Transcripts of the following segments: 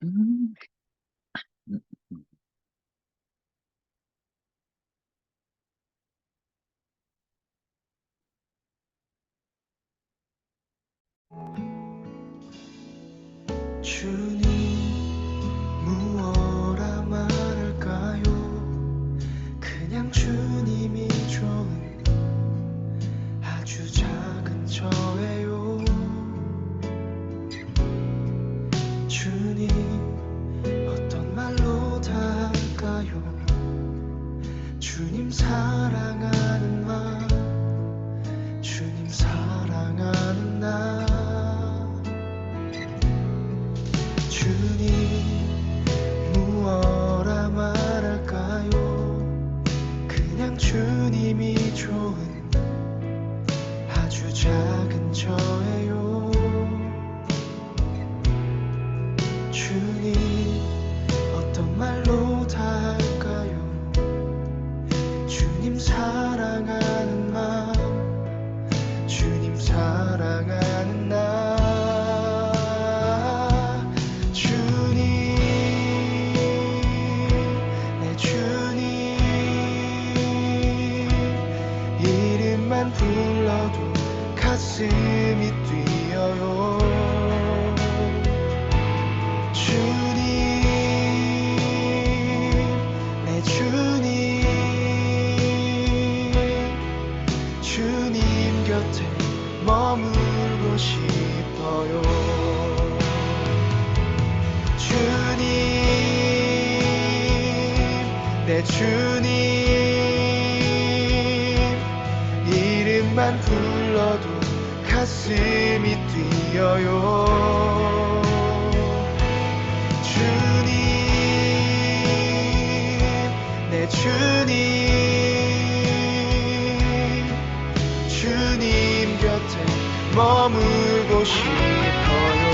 음. 음. 주님 무엇라 말할까요? 그냥 주님이 좋은 아주 작은 저예요. 주님 어떤 말로 다 할까요? 주님 사랑하는 말, 주님 사랑하는 나. 주님 무엇라 말할까요? 그냥 주님이 좋은 아주 작은 저예요. 주님 어떤 말로 다 할까요? 주님 사랑하는 마음, 주님 사랑하는 나. 주님 내 주님 이름만 불러도 가슴이 뛰어요. 주님 내 주님 주님 곁에 머물고 싶어요. 주님 내 주님 이름만 불러도 가슴이 뛰어요. 주님 내 주님 주님 곁에 머물고 싶어요.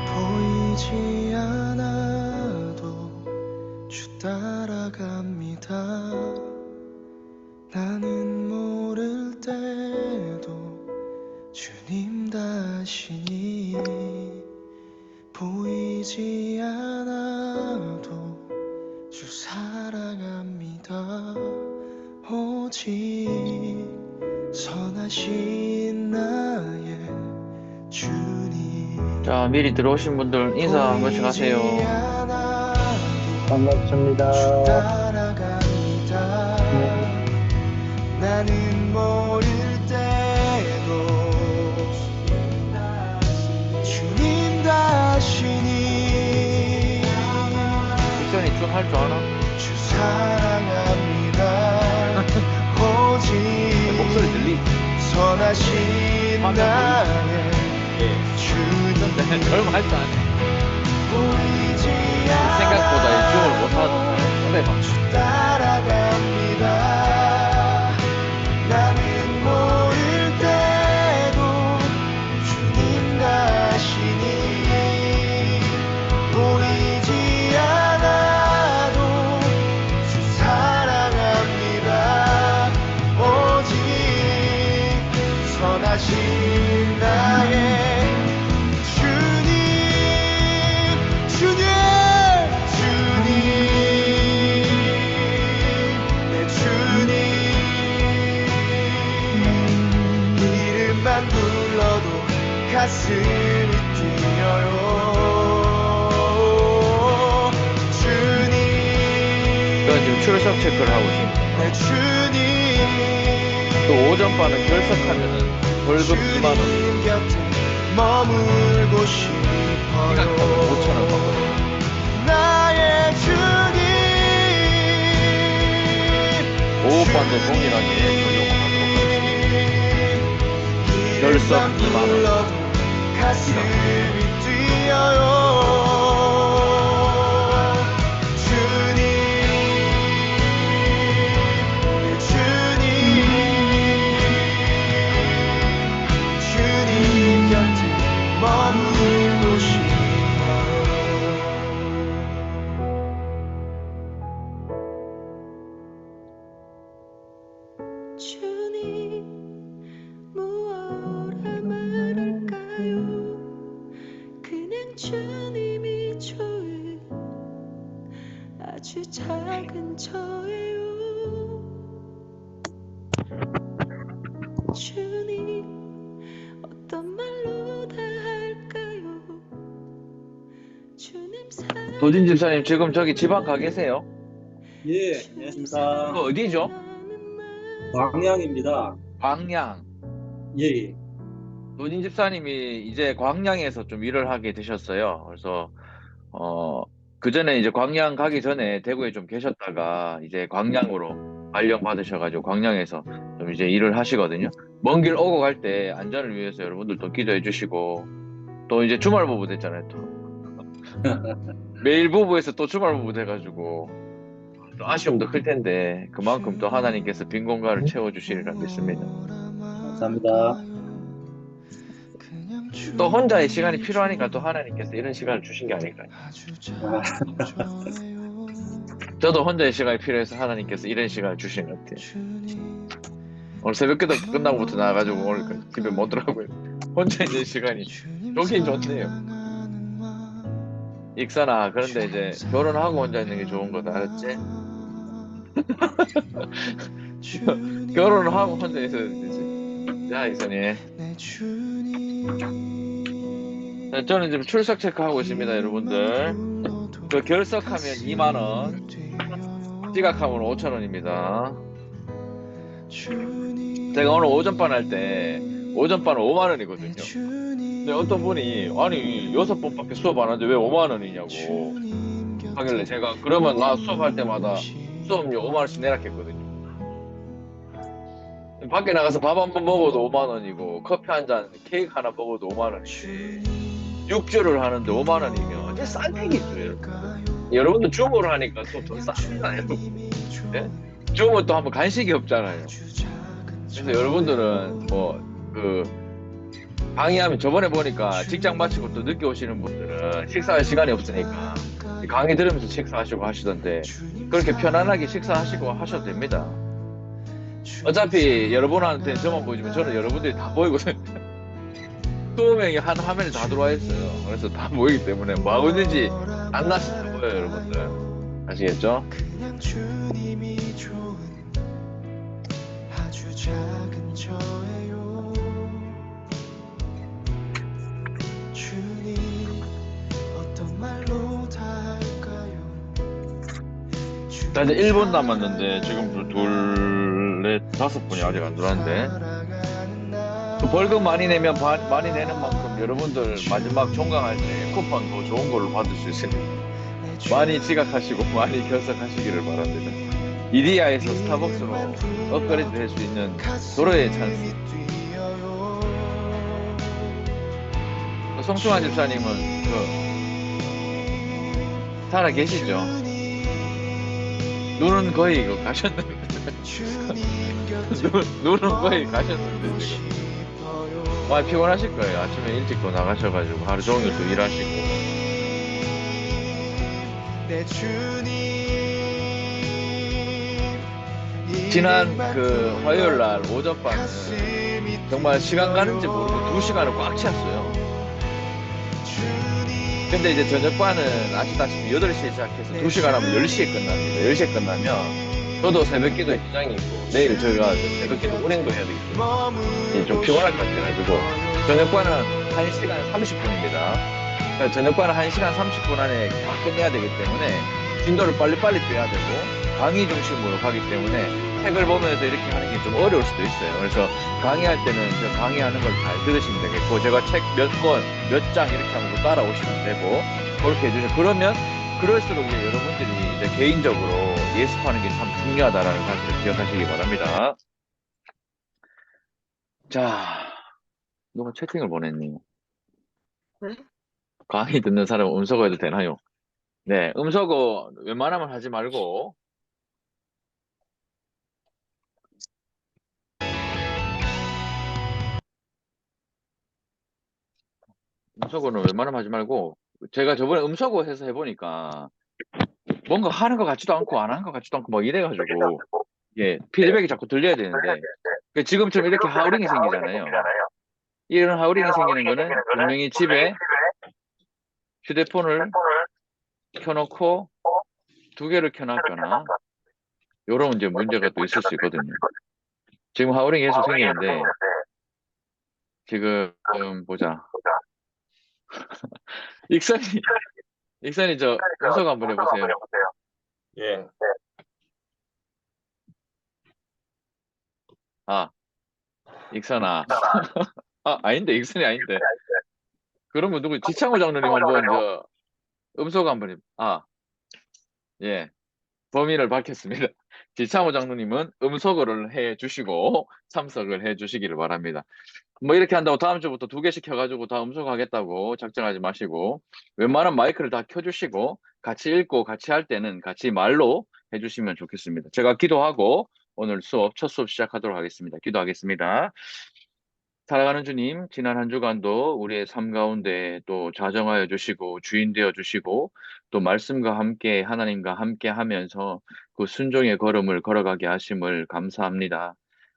보이지 않아도 주 따라갑니다. 나는 모를 때도 주님 다시니 보이지 않아도 주 사랑합니다. 오직 선하신 나의 주님. 자, 미리 들어오신 분들 인사 한 번씩 하세요. 반갑습니다. 따라갑니다. 나는 모를 때도 주님 다시니 믹선이 좀 할 줄 아나? 주 사랑합니다. 오직 목소리 들리? 선하신 나의 주님. 얼마 할 줄 아네. 보이지 생각보다 일중을 못하던 상대방. 따라갑니다. 나는 모를 때도 주님 가시니 보이지 않아도 주 사랑합니다. 오직 선하신 나의 주님 주님 주님 내 주님 이름만 불러도 가슴이 뛰어요. 주님 이건 지금 출석 체크를 하고 있습니다. 내 주님 또 오전반은 결석하면은 월급 2만 원. 주님 곁에 머물고 생각보다 싶어요. 5,000원 받거든요. 나의 주님 오후반도 동일하게 적용을 하도록 하겠습니다. 결석 2만 원. 가슴이 뛰어요. 주님 그냥 주님이 좋은 아주 작은 저예요. 주님 어떤 말로 다 할까요? 주님 사랑 도진 집사님 지금 저기 지방 가 계세요? 예, 안녕하십니까. 그 어디죠? 광양입니다. 광양. 예, 예. 도진 집사님이 이제 광양에서 좀 일을 하게 되셨어요. 그래서 그 전에 이제 광양 가기 전에 대구에 좀 계셨다가 이제 광양으로 발령 받으셔가지고 광양에서 좀 이제 일을 하시거든요. 먼 길 오고 갈 때 안전을 위해서 여러분들도 기도해 주시고 또 이제 주말 부부 됐잖아요. 또 매일 부부에서 또 주말 부부 돼가지고 또 아쉬움도 클 텐데 그만큼 또 하나님께서 빈 공간을 채워주시리라 믿습니다. 감사합니다. 또 혼자의 시간이 필요하니까 또 하나님께서 이런 시간을 주신 게 아닐까요? 저도 혼자의 시간이 필요해서 하나님께서 이런 시간을 주신 것 같아요. 오늘 새벽기도 끝나고부터 나와가지고 오늘 집에 못 들어가고요. 혼자 있는 시간이 좋긴 좋네요. 익산아, 그런데 이제 결혼하고 혼자 있는 게 좋은 거다, 알았지? 결혼을 하고 혼자 있어야 되지. 자, 익산이. 자, 저는 지금 출석 체크하고 있습니다, 여러분들. 그 결석하면 2만원, 지각하면 5천원입니다. 제가 오늘 오전반 할 때, 오전반은 5만원이거든요. 근데 어떤 분이, 아니, 6번밖에 수업 안 하는데 왜 5만원이냐고 하길래 제가, 그러면 나 수업할 때마다 수업료 5만원씩 내라 했거든요. 밖에 나가서 밥 한 번 먹어도 5만원이고, 커피 한 잔, 케이크 하나 먹어도 5만원인데, 6주를 하는데 5만원이면, 이게 싼 얘기죠, 여러분. 여러분들 줌으로 하니까 또 더 쌉니다, 네? 줌은 또 한번 간식이 없잖아요. 그래서 여러분들은 강의하면 저번에 보니까 직장 마치고 또 늦게 오시는 분들은 식사할 시간이 없으니까 강의 들으면서 식사하시고 하시던데 그렇게 편안하게 식사하시고 하셔도 됩니다. 어차피 여러분한테 저만 보이지만 저는 여러분들이 다 보이거든요. 20명이 한 화면에 다 들어와 있어요. 그래서 다 보이기 때문에 뭐 하고 있는지 안 나시 다 보여요, 여러분들. 아시겠죠? 그냥 주님이 좋은 아주 작은 저예요. 주님 어떤 말로 다 할까요? 자, 이제 1분 남았는데 지금 둘, 넷, 5분이 아직 안 들어왔는데 또 벌금 많이 내면 많이 내는 만큼 여러분들 마지막 종강할 때 쿠폰 더 좋은 걸로 받을 수 있으니까 많이 지각하시고 많이 결석하시기를 바랍니다. 이디야에서 스타벅스로 업그레이드 될 수 있는 도로의 찬스. 송충환 집사님은 살아 계시죠? 눈은 거의 가셨는데 눈은 거의 가셨는데 지금 많이 피곤하실 거예요. 아침에 일찍 또 나가셔가지고 하루 종일 또 일하시고. 내 주님 지난 그 화요일 날 오전반은 정말 시간 가는지 모르고 2시간을 꽉 채웠어요. 근데 이제 저녁반은 아시다시피 8시에 시작해서 2시간 하면 10시에 끝납니다. 10시에 끝나면 저도 새벽 기도에 지장이 있고 내일 저희가 새벽 기도 운행도 해야 되기 때문에 좀 피곤할 것 같아가지고 저녁반은 1시간 30분입니다. 그러니까 저녁반은 1시간 30분 안에 다 끝내야 되기 때문에 진도를 빨리빨리 빼야 되고 강의 중심으로 가기 때문에 책을 보면서 이렇게 하는 게 좀 어려울 수도 있어요. 그래서 강의할 때는 저 강의하는 걸 잘 들으시면 되겠고 제가 책 몇 권, 몇 장 이렇게 하면서 따라오시면 되고 그렇게 해주세요. 그러면 그럴수록 이제 여러분들이 이제 개인적으로 예습하는 게 참 중요하다라는 사실을 기억하시기 바랍니다. 자, 누가 채팅을 보냈니? 네? 강의 듣는 사람은 음소거 해도 되나요? 네, 음소거 웬만하면 하지 말고 음소거는 웬만하면 하지 말고 제가 저번에 음소거 해서 해보니까 뭔가 하는 것 같지도 않고 안 하는 것 같지도 않고 막 이래가지고 예, 피드백이 자꾸 들려야 되는데 지금처럼 이렇게 하우링이 생기잖아요. 이런 하우링이 생기는 거는 분명히 집에 휴대폰을 켜놓고 두 개를 켜놨거나 요런 이제 문제가 또 있을 수 있거든요. 지금 하우링이 계속 생기는데 지금 보자. 익산이 익산이 저 음성 한번 해보세요. 예. 아, 익산아. 아닌데 익산이 아닌데. 그러면 누구 지창호 장로님 한번 저 음성 한번 예. 범인을 밝혔습니다. 지창호 장로님은 음소거를 해 주시고 참석을 해 주시기를 바랍니다. 뭐 이렇게 한다고 다음 주부터 두 개씩 켜가지고 다 음소거하겠다고 작정하지 마시고 웬만한 마이크를 다 켜주시고 같이 읽고 같이 할 때는 같이 말로 해주시면 좋겠습니다. 제가 기도하고 오늘 첫 수업 시작하도록 하겠습니다. 기도하겠습니다. 살아가는 주님, 지난 한 주간도 우리의 삶 가운데 또 자정하여 주시고 주인 되어 주시고 또 말씀과 함께 하나님과 함께 하면서 그 순종의 걸음을 걸어가게 하심을 감사합니다.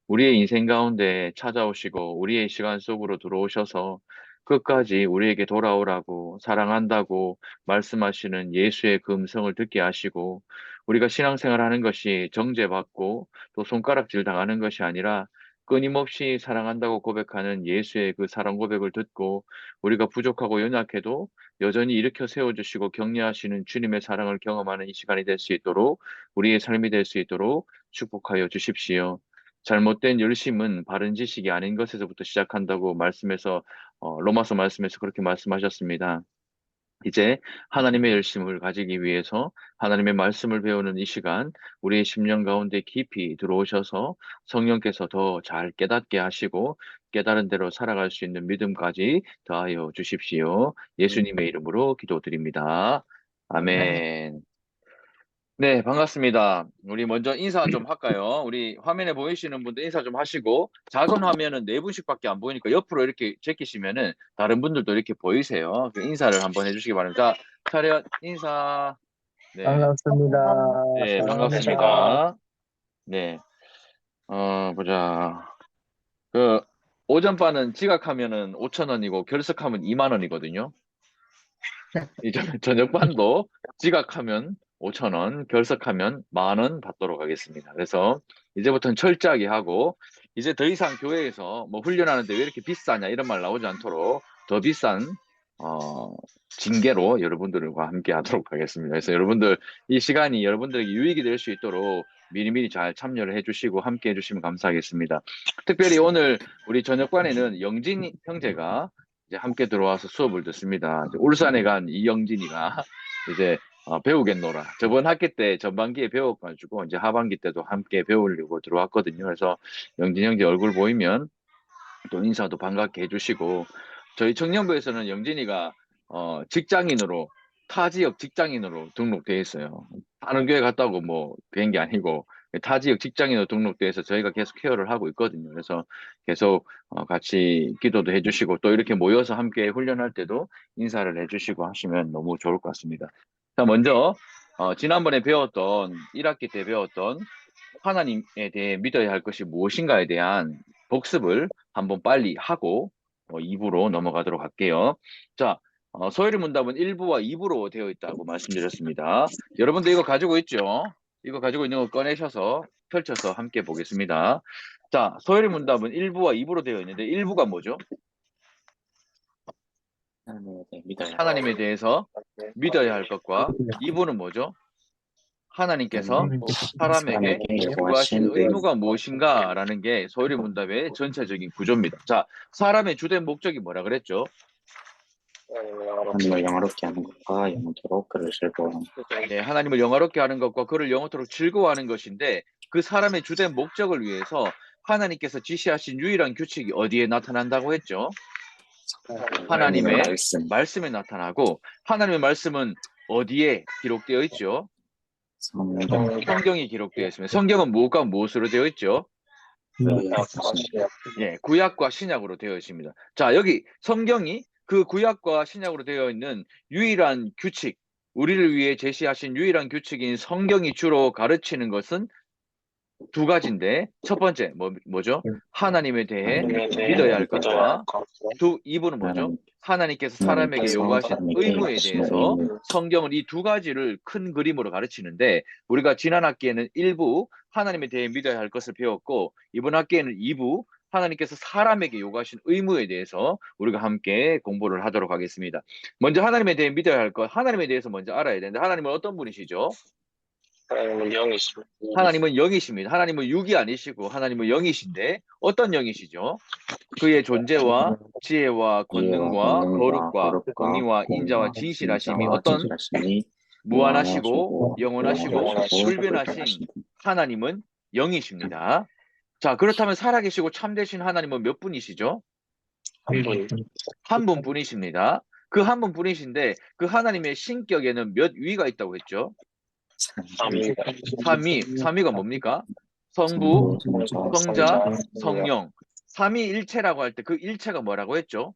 우리의 인생 가운데 찾아오시고 우리의 시간 속으로 들어오셔서 끝까지 우리에게 돌아오라고 사랑한다고 말씀하시는 예수의 그 음성을 듣게 하시고 우리가 신앙생활 하는 것이 정죄받고 또 손가락질 당하는 것이 아니라 끊임없이 사랑한다고 고백하는 예수의 그 사랑 고백을 듣고 우리가 부족하고 연약해도 여전히 일으켜 세워주시고 격려하시는 주님의 사랑을 경험하는 이 시간이 될 수 있도록 우리의 삶이 될 수 있도록 축복하여 주십시오. 잘못된 열심은 바른 지식이 아닌 것에서부터 시작한다고 말씀에서 로마서 말씀에서 그렇게 말씀하셨습니다. 이제 하나님의 열심을 가지기 위해서 하나님의 말씀을 배우는 이 시간 우리의 심령 가운데 깊이 들어오셔서 성령께서 더 잘 깨닫게 하시고 깨달은 대로 살아갈 수 있는 믿음까지 더하여 주십시오. 예수님의 이름으로 기도드립니다. 아멘. 네, 반갑습니다. 우리 먼저 인사 좀 할까요? 우리 화면에 보이시는 분들 인사 좀 하시고, 자선 화면은 네 분씩밖에 안 보이니까 옆으로 이렇게 제끼시면은 다른 분들도 이렇게 보이세요. 그 인사를 한번 해주시기 바랍니다. 자, 차렷 인사. 네, 반갑습니다. 네, 사랑합니다. 반갑습니다. 네, 보자. 그 오전반은 지각하면은 5,000원이고 결석하면 2만 원이거든요. 이제 저녁반도 지각하면 5,000원, 결석하면 10,000원 받도록 하겠습니다. 그래서 이제부터는 철저하게 하고 이제 더 이상 교회에서 뭐 훈련하는데 왜 이렇게 비싸냐 이런 말 나오지 않도록 더 비싼 징계로 여러분들과 함께 하도록 하겠습니다. 그래서 여러분들 이 시간이 여러분들에게 유익이 될 수 있도록 미리미리 잘 참여를 해주시고 함께 해주시면 감사하겠습니다. 특별히 오늘 우리 저녁반에는 영진 형제가 이제 함께 들어와서 수업을 듣습니다. 이제 울산에 간 이영진이가 이제 배우겠노라. 저번 학기 때 전반기에 배워가지고 이제 하반기 때도 함께 배우려고 들어왔거든요. 그래서 영진 형제 얼굴 보이면 또 인사도 반갑게 해주시고 저희 청년부에서는 영진이가 직장인으로 타 지역 직장인으로 등록돼 있어요. 다른 교회 갔다고 뭐 된 게 아니고 타 지역 직장인으로 등록돼 있어 저희가 계속 케어를 하고 있거든요. 그래서 계속 같이 기도도 해주시고 또 이렇게 모여서 함께 훈련할 때도 인사를 해주시고 하시면 너무 좋을 것 같습니다. 자, 먼저 지난번에 배웠던 1학기 때 배웠던 하나님에 대해 믿어야 할 것이 무엇인가에 대한 복습을 한번 빨리 하고 2부로 넘어가도록 할게요. 자, 소요리 문답은 1부와 2부로 되어 있다고 말씀드렸습니다. 여러분들 이거 가지고 있죠? 이거 가지고 있는 거 꺼내셔서 펼쳐서 함께 보겠습니다. 자, 소요리 문답은 1부와 2부로 되어 있는데 1부가 뭐죠? 하나님에 대해서 믿어야 할 것과 2부는 뭐죠? 하나님께서 사람에게 요구하신 의무가 무엇인가라는 게 소요리 문답의 전체적인 구조입니다. 자, 사람의 주된 목적이 뭐라 그랬죠? 하나님을 영화롭게 하는 것과 영원토록 그를 즐거워하는 것. 네, 하나님을 영화롭게 하는 것과 그를 영원토록 즐거워하는 것인데 그 사람의 주된 목적을 위해서 하나님께서 지시하신 유일한 규칙이 어디에 나타난다고 했죠? 하나님의 말씀에 나타나고 하나님의 말씀은 어디에 기록되어 있죠? 성경이 기록되어 있습니다. 성경은 무엇과 무엇으로 되어 있죠? 예, 구약과 신약으로 되어 있습니다. 자, 여기 성경이 그 구약과 신약으로 되어 있는 유일한 규칙, 우리를 위해 제시하신 유일한 규칙인 성경이 주로 가르치는 것은 두 가지인데 첫 번째 뭐죠? 하나님에 대해 믿어야 할 것과 2부는 뭐죠? 하나님께서 사람에게 요구하신 의무에 대해서 성경은 이 두 가지를 큰 그림으로 가르치는데 우리가 지난 학기에는 1부 하나님에 대해 믿어야 할 것을 배웠고 이번 학기에는 2부 하나님께서 사람에게 요구하신 의무에 대해서 우리가 함께 공부를 하도록 하겠습니다. 먼저 하나님에 대해 믿어야 할 것, 하나님에 대해서 먼저 알아야 되는데 하나님은 어떤 분이시죠? 하나님은 영이십니다. 하나님은 영이십니다. 하나님은 육이 아니시고 하나님은 영이신데 어떤 영이시죠? 그의 존재와 지혜와 권능과 거룩과 공의와 인자와 진실하심이 어떤 무한하시고 영원하시고 불변하신 하나님은 영이십니다. 자, 그렇다면 살아계시고 참되신 하나님은 몇 분이시죠? 한 분뿐이십니다. 그 한 분뿐이신데 그 하나님의 신격에는 몇 위가 있다고 했죠? 삼위가 뭡니까? 성부, 성자, 성령. 삼위일체라고 할 때 그 일체가 뭐라고 했죠?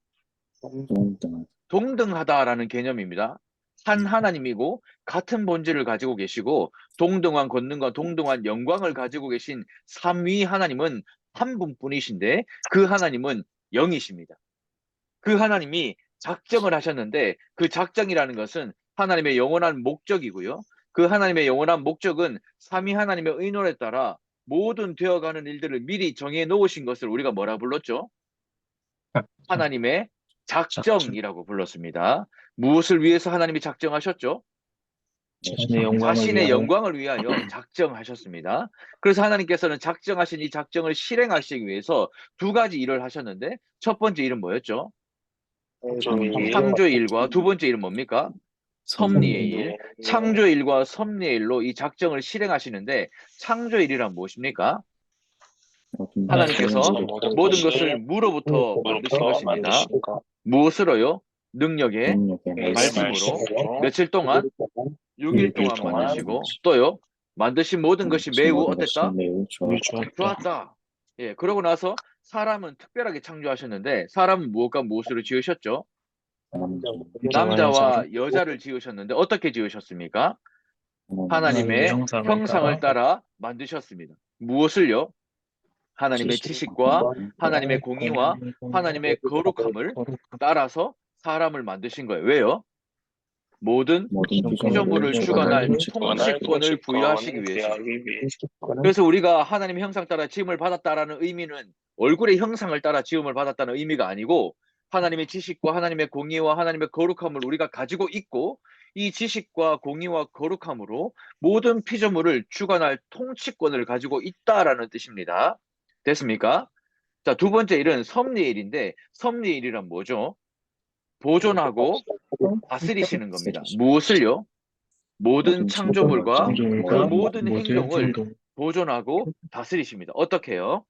동등하다라는 개념입니다. 한 하나님이고 같은 본질을 가지고 계시고 동등한 권능과 동등한 영광을 가지고 계신 삼위 하나님은 한 분뿐이신데 그 하나님은 영이십니다. 그 하나님이 작정을 하셨는데 그 작정이라는 것은 하나님의 영원한 목적이고요. 그 하나님의 영원한 목적은 삼위 하나님의 의논에 따라 모든 되어가는 일들을 미리 정해 놓으신 것을 우리가 뭐라 불렀죠? 하나님의 작정이라고 불렀습니다. 무엇을 위해서 하나님이 작정하셨죠? 자신의 영광을 위하여 작정하셨습니다. 그래서 하나님께서는 작정하신 이 작정을 실행하시기 위해서 두 가지 일을 하셨는데 첫 번째 일은 뭐였죠? 창조의 일과 두 번째 일은 뭡니까? 섭리의 일. 창조의 일과 섭리의 일로 이 작정을 실행하시는데 창조의 일이란 무엇입니까? 하나님께서 모든 것을 무로부터 만드신 것입니다. 무엇으로요? 능력의 말씀으로 며칠 동안 6일 동안 만드시고 또요 만드신 모든 것이 매우 어땠다? 좋았다. 예, 그러고 나서 사람은 특별하게 창조하셨는데 사람은 무엇과 무엇으로 지으셨죠? 남자와 여자를 지으셨는데 어떻게 지으셨습니까? 하나님의 형상을 따라 만드셨습니다. 무엇을요? 하나님의 지식과 하나님의 공의와 하나님의 거룩함을 따라서 사람을 만드신 거예요. 왜요? 모든 피조물을 주관할 통치권을 부여하시기 위해서. 그래서 우리가 하나님의 형상 따라 지음을 받았다라는 의미는 얼굴의 형상을 따라 지음을 받았다는 의미가 아니고 하나님의 지식과 하나님의 공의와 하나님의 거룩함을 우리가 가지고 있고 이 지식과 공의와 거룩함으로 모든 피조물을 주관할 통치권을 가지고 있다라는 뜻입니다. 됐습니까? 자, 두 번째 일은 섭리의 일인데 섭리의 일이란 뭐죠? 보존하고 다스리시는 겁니다. 무엇을요? 모든 창조물과 그 모든 행동을 보존하고 다스리십니다. 어떻게요?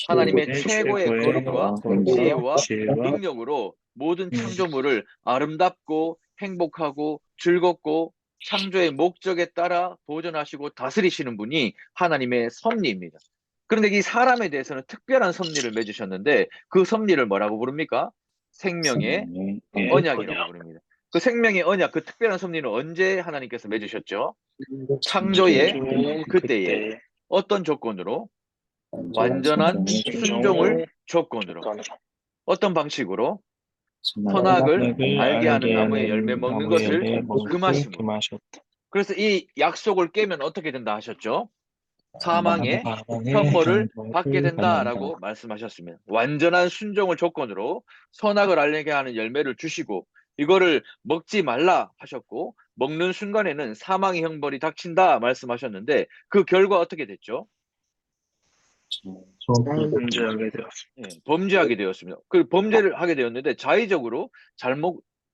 하나님의 최고의 거룩과 지혜와 능력으로 모든 창조물을 아름답고 행복하고 즐겁고 창조의 목적에 따라 보존하시고 다스리시는 분이 하나님의 섭리입니다. 그런데 이 사람에 대해서는 특별한 섭리를 맺으셨는데 그 섭리를 뭐라고 부릅니까? 생명의 언약이라고 부릅니다. 그 생명의 언약, 그 특별한 섭리는 언제 하나님께서 맺으셨죠? 창조의 그때에 어떤 조건으로? 완전한 순종을 조건으로. 어떤 방식으로? 선악을 알게 하는 나무의 열매 먹는 것을 금하심으로. 그래서 이 약속을 깨면 어떻게 된다 하셨죠? 사망의 형벌을 받게 된다라고 말씀하셨습니다. 완전한 순종을 조건으로 선악을 알게 하는 열매를 주시고 이거를 먹지 말라 하셨고 먹는 순간에는 사망의 형벌이 닥친다 말씀하셨는데 그 결과 어떻게 됐죠? 범죄하게 되었습니다. 예, 범죄하게 되었습니다. 그 범죄를 하게 되었는데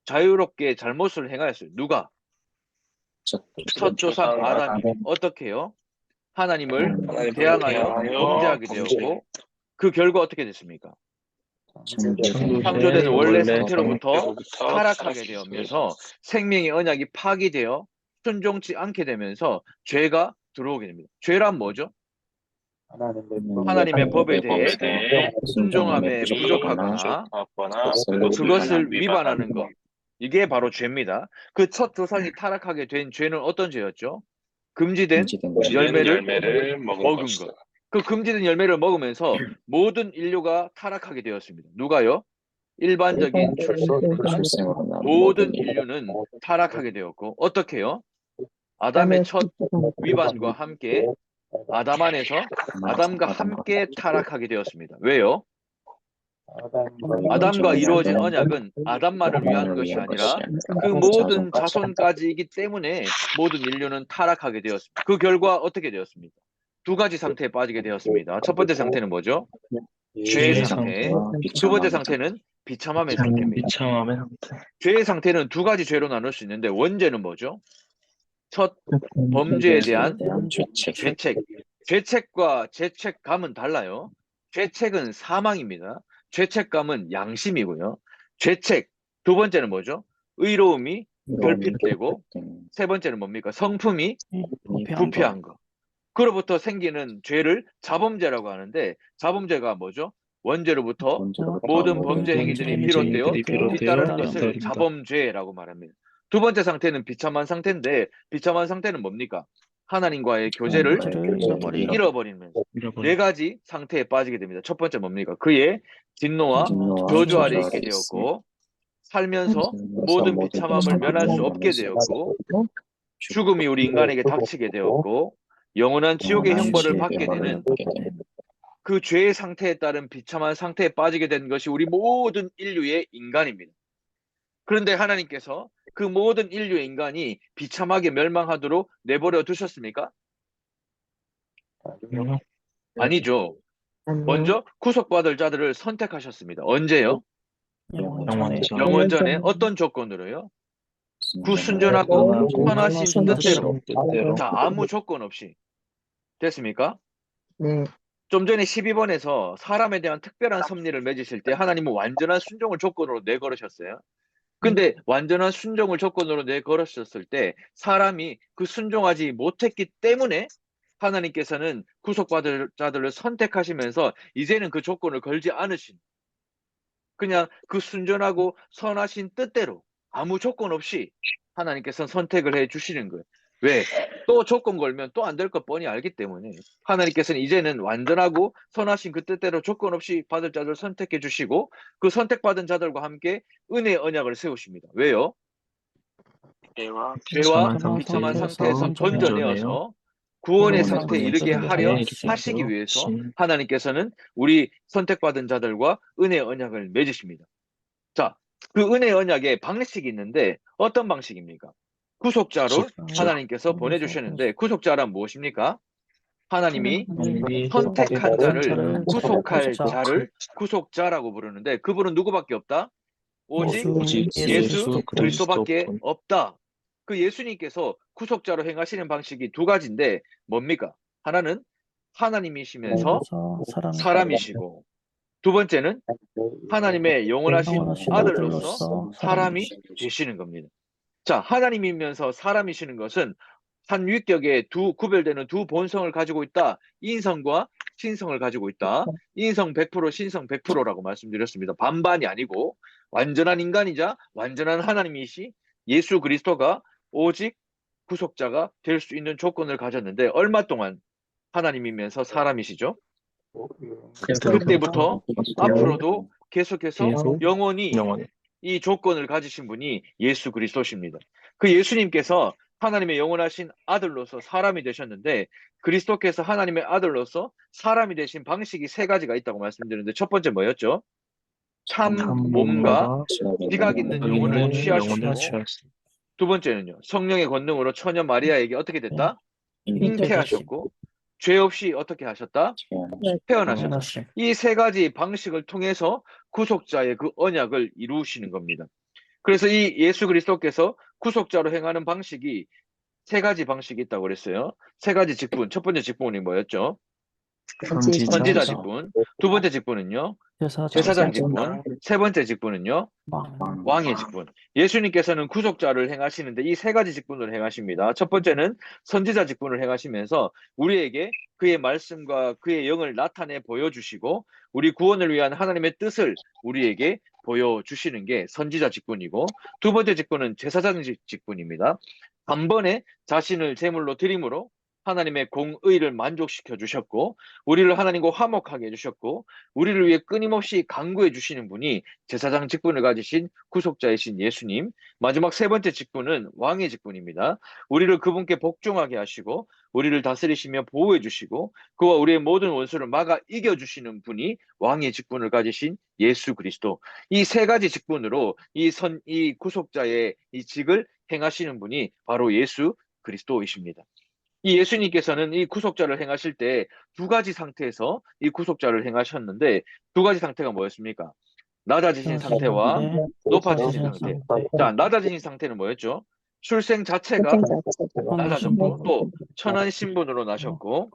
자유롭게 잘못을 행하였어요. 누가? 첫 조상 아담이 어떻게 해요? 하나님을 대항하여 범죄하게 되었고 그 결과 어떻게 됐습니까? 창조된 원래 상태로부터 타락하게 되면서 생명의 언약이 파기되어 순종치 않게 되면서 죄가 들어오게 됩니다. 죄란 뭐죠? 하나님의 법에 대해 순종함에 부족하거나 그것을 위반하는 것. 이게 바로 죄입니다. 그 첫 조상이 타락하게 된 죄는 어떤 죄였죠? 금지된 금지된 열매를 먹은 먹은 것이다. 것. 그 금지된 열매를 먹으면서 모든 인류가 타락하게 되었습니다. 누가요? 일반적인 출생으로 난 출생으로 난 모든 인류는 타락하게 되었고, 어떻게요? 아담의 첫 위반과 함께 아담 안에서 아담과 함께 타락하게 되었습니다. 왜요? 아담과 이루어진 언약은 아담만을 위한 것이 아니라 그 모든 자손까지이기 때문에 모든 인류는 타락하게 되었습니다. 그 결과 어떻게 되었습니까? 두 가지 상태에 빠지게 되었습니다. 첫 번째 상태는 뭐죠? 죄의 죄의 상태. 상태와 두 번째 상태는 비참함의 상태입니다. 비참함의 상태. 죄의 상태는 두 가지 죄로 나눌 수 있는데 원죄는 뭐죠? 첫, 범죄에 대한 죄책. 죄책과 죄책감은 달라요. 죄책은 사망입니다. 죄책감은 양심이고요. 죄책, 두 번째는 뭐죠? 의로움이 결핍되고, 세 번째는 뭡니까? 성품이 부패한 거. 그로부터 생기는 죄를 자범죄라고 하는데, 자범죄가 뭐죠? 원죄로부터 모든 범죄 행위들이 비롯되어 잇따르는 것을 자범죄라고 말합니다. 두 번째 상태는 비참한 상태인데, 비참한 상태는 뭡니까? 하나님과의 교제를 잃어버리면서 네 가지 상태에 빠지게 됩니다. 첫 번째 뭡니까? 그의 진노와 저주 아래 있게 되었고, 살면서 모든 비참함을 면할 수 없게 되었고, 죽음이 우리 인간에게 닥치게 되었고, 영원한 지옥의 형벌을 받게 되는 그 죄의 상태에 따른 비참한 상태에 빠지게 된 것이 우리 모든 인류의 인간입니다. 그런데 하나님께서 그 모든 인류의 인간이 비참하게 멸망하도록 내버려 두셨습니까? 아니죠. 먼저 구속받을 자들을 선택하셨습니다. 언제요? 영원전에 어떤 조건으로요? 구순전하고 선하신 뜻대로. 자, 아무 조건 없이. 됐습니까? 좀 전에 12번에서 사람에 대한 특별한 섭리를 맺으실 때 하나님은 완전한 순종을 조건으로 내걸으셨어요. 근데 완전한 순종을 조건으로 내걸으셨을 때 사람이 그 순종하지 못했기 때문에 하나님께서는 구속받을 자들을 선택하시면서 이제는 그 조건을 걸지 않으신, 그냥 그 순전하고 선하신 뜻대로 아무 조건 없이 하나님께서는 선택을 해 주시는 거예요. 왜? 또 조건 걸면 또 안 될 것 뻔히 알기 때문에 하나님께서는 이제는 완전하고 선하신 그 뜻대로 조건 없이 받을 자들을 선택해 주시고 그 선택받은 자들과 함께 은혜의 언약을 세우십니다. 왜요? 죄와 죄와 비참한 상태에서 건져내어서 구원의 상태에 이르게 하려 하시기 위해서 하나님께서는 우리 선택받은 자들과 은혜의 언약을 맺으십니다. 자, 그 은혜의 언약에 방식이 있는데 어떤 방식입니까? 구속자로 하나님께서 보내주셨는데 구속자란 무엇입니까? 하나님이 선택한 자를 구속할 자를 구속자라고 부르는데 그분은 누구밖에 없다? 오직 예수 그리스도밖에 없다. 그 예수님께서 구속자로 행하시는 방식이 두 가지인데 뭡니까? 하나는 하나님이시면서 사람이시고, 두 번째는 하나님의 영원하신 아들로서 사람이 되시는 겁니다. 자, 하나님이면서 사람이시는 것은 한 위격에 구별되는 두 본성을 가지고 있다. 인성과 신성을 가지고 있다. 인성 100%, 신성 100%라고 말씀드렸습니다. 반반이 아니고 완전한 인간이자 완전한 하나님이시 예수 그리스도가 오직 구속자가 될 수 있는 조건을 가졌는데 얼마 동안 하나님이면서 사람이시죠? 그때부터 앞으로도 계속해서 영원히 이 조건을 가지신 분이 예수 그리스도십니다. 그 예수님께서 하나님의 영원하신 아들로서 사람이 되셨는데 그리스도께서 하나님의 아들로서 사람이 되신 방식이 세 가지가 있다고 말씀드렸는데 첫 번째 뭐였죠? 참 몸과 지각 있는 영혼을 취하시고, 두 번째는요, 성령의 권능으로 처녀 마리아에게 어떻게 됐다? 잉태하셨고, 죄 없이 어떻게 하셨다? 태어나셨다. 이 세 가지 방식을 통해서 구속자의 그 언약을 이루시는 겁니다. 그래서 이 예수 그리스도께서 구속자로 행하는 방식이 세 가지 방식이 있다고 그랬어요. 세 가지 직분. 첫 번째 직분이 뭐였죠? 선지자 직분. 두 번째 직분은요? 제사장 직분. 세 번째 직분은요? 왕의 직분. 예수님께서는 구속자를 행하시는데 이 세 가지 직분을 행하십니다. 첫 번째는 선지자 직분을 행하시면서 우리에게 그의 말씀과 그의 영을 나타내 보여주시고 우리 구원을 위한 하나님의 뜻을 우리에게 보여주시는 게 선지자 직분이고, 두 번째 직분은 제사장 직분입니다. 단번에 자신을 제물로 드림으로 하나님의 공의를 만족시켜 주셨고, 우리를 하나님과 화목하게 해주셨고, 우리를 위해 끊임없이 간구해 주시는 분이 제사장 직분을 가지신 구속자이신 예수님. 마지막 세 번째 직분은 왕의 직분입니다. 우리를 그분께 복종하게 하시고 우리를 다스리시며 보호해 주시고 그와 우리의 모든 원수를 막아 이겨 주시는 분이 왕의 직분을 가지신 예수 그리스도. 이 세 가지 직분으로 이 구속자의 이 직을 행하시는 분이 바로 예수 그리스도이십니다. 이 예수님께서는 이 구속자를 행하실 때 두 가지 상태에서 이 구속자를 행하셨는데, 두 가지 상태가 뭐였습니까? 낮아지신 상태와 높아지신 상태. 자, 낮아지신 상태는 뭐였죠? 출생 자체가 낮아졌고, 또 천한 신분으로 나셨고,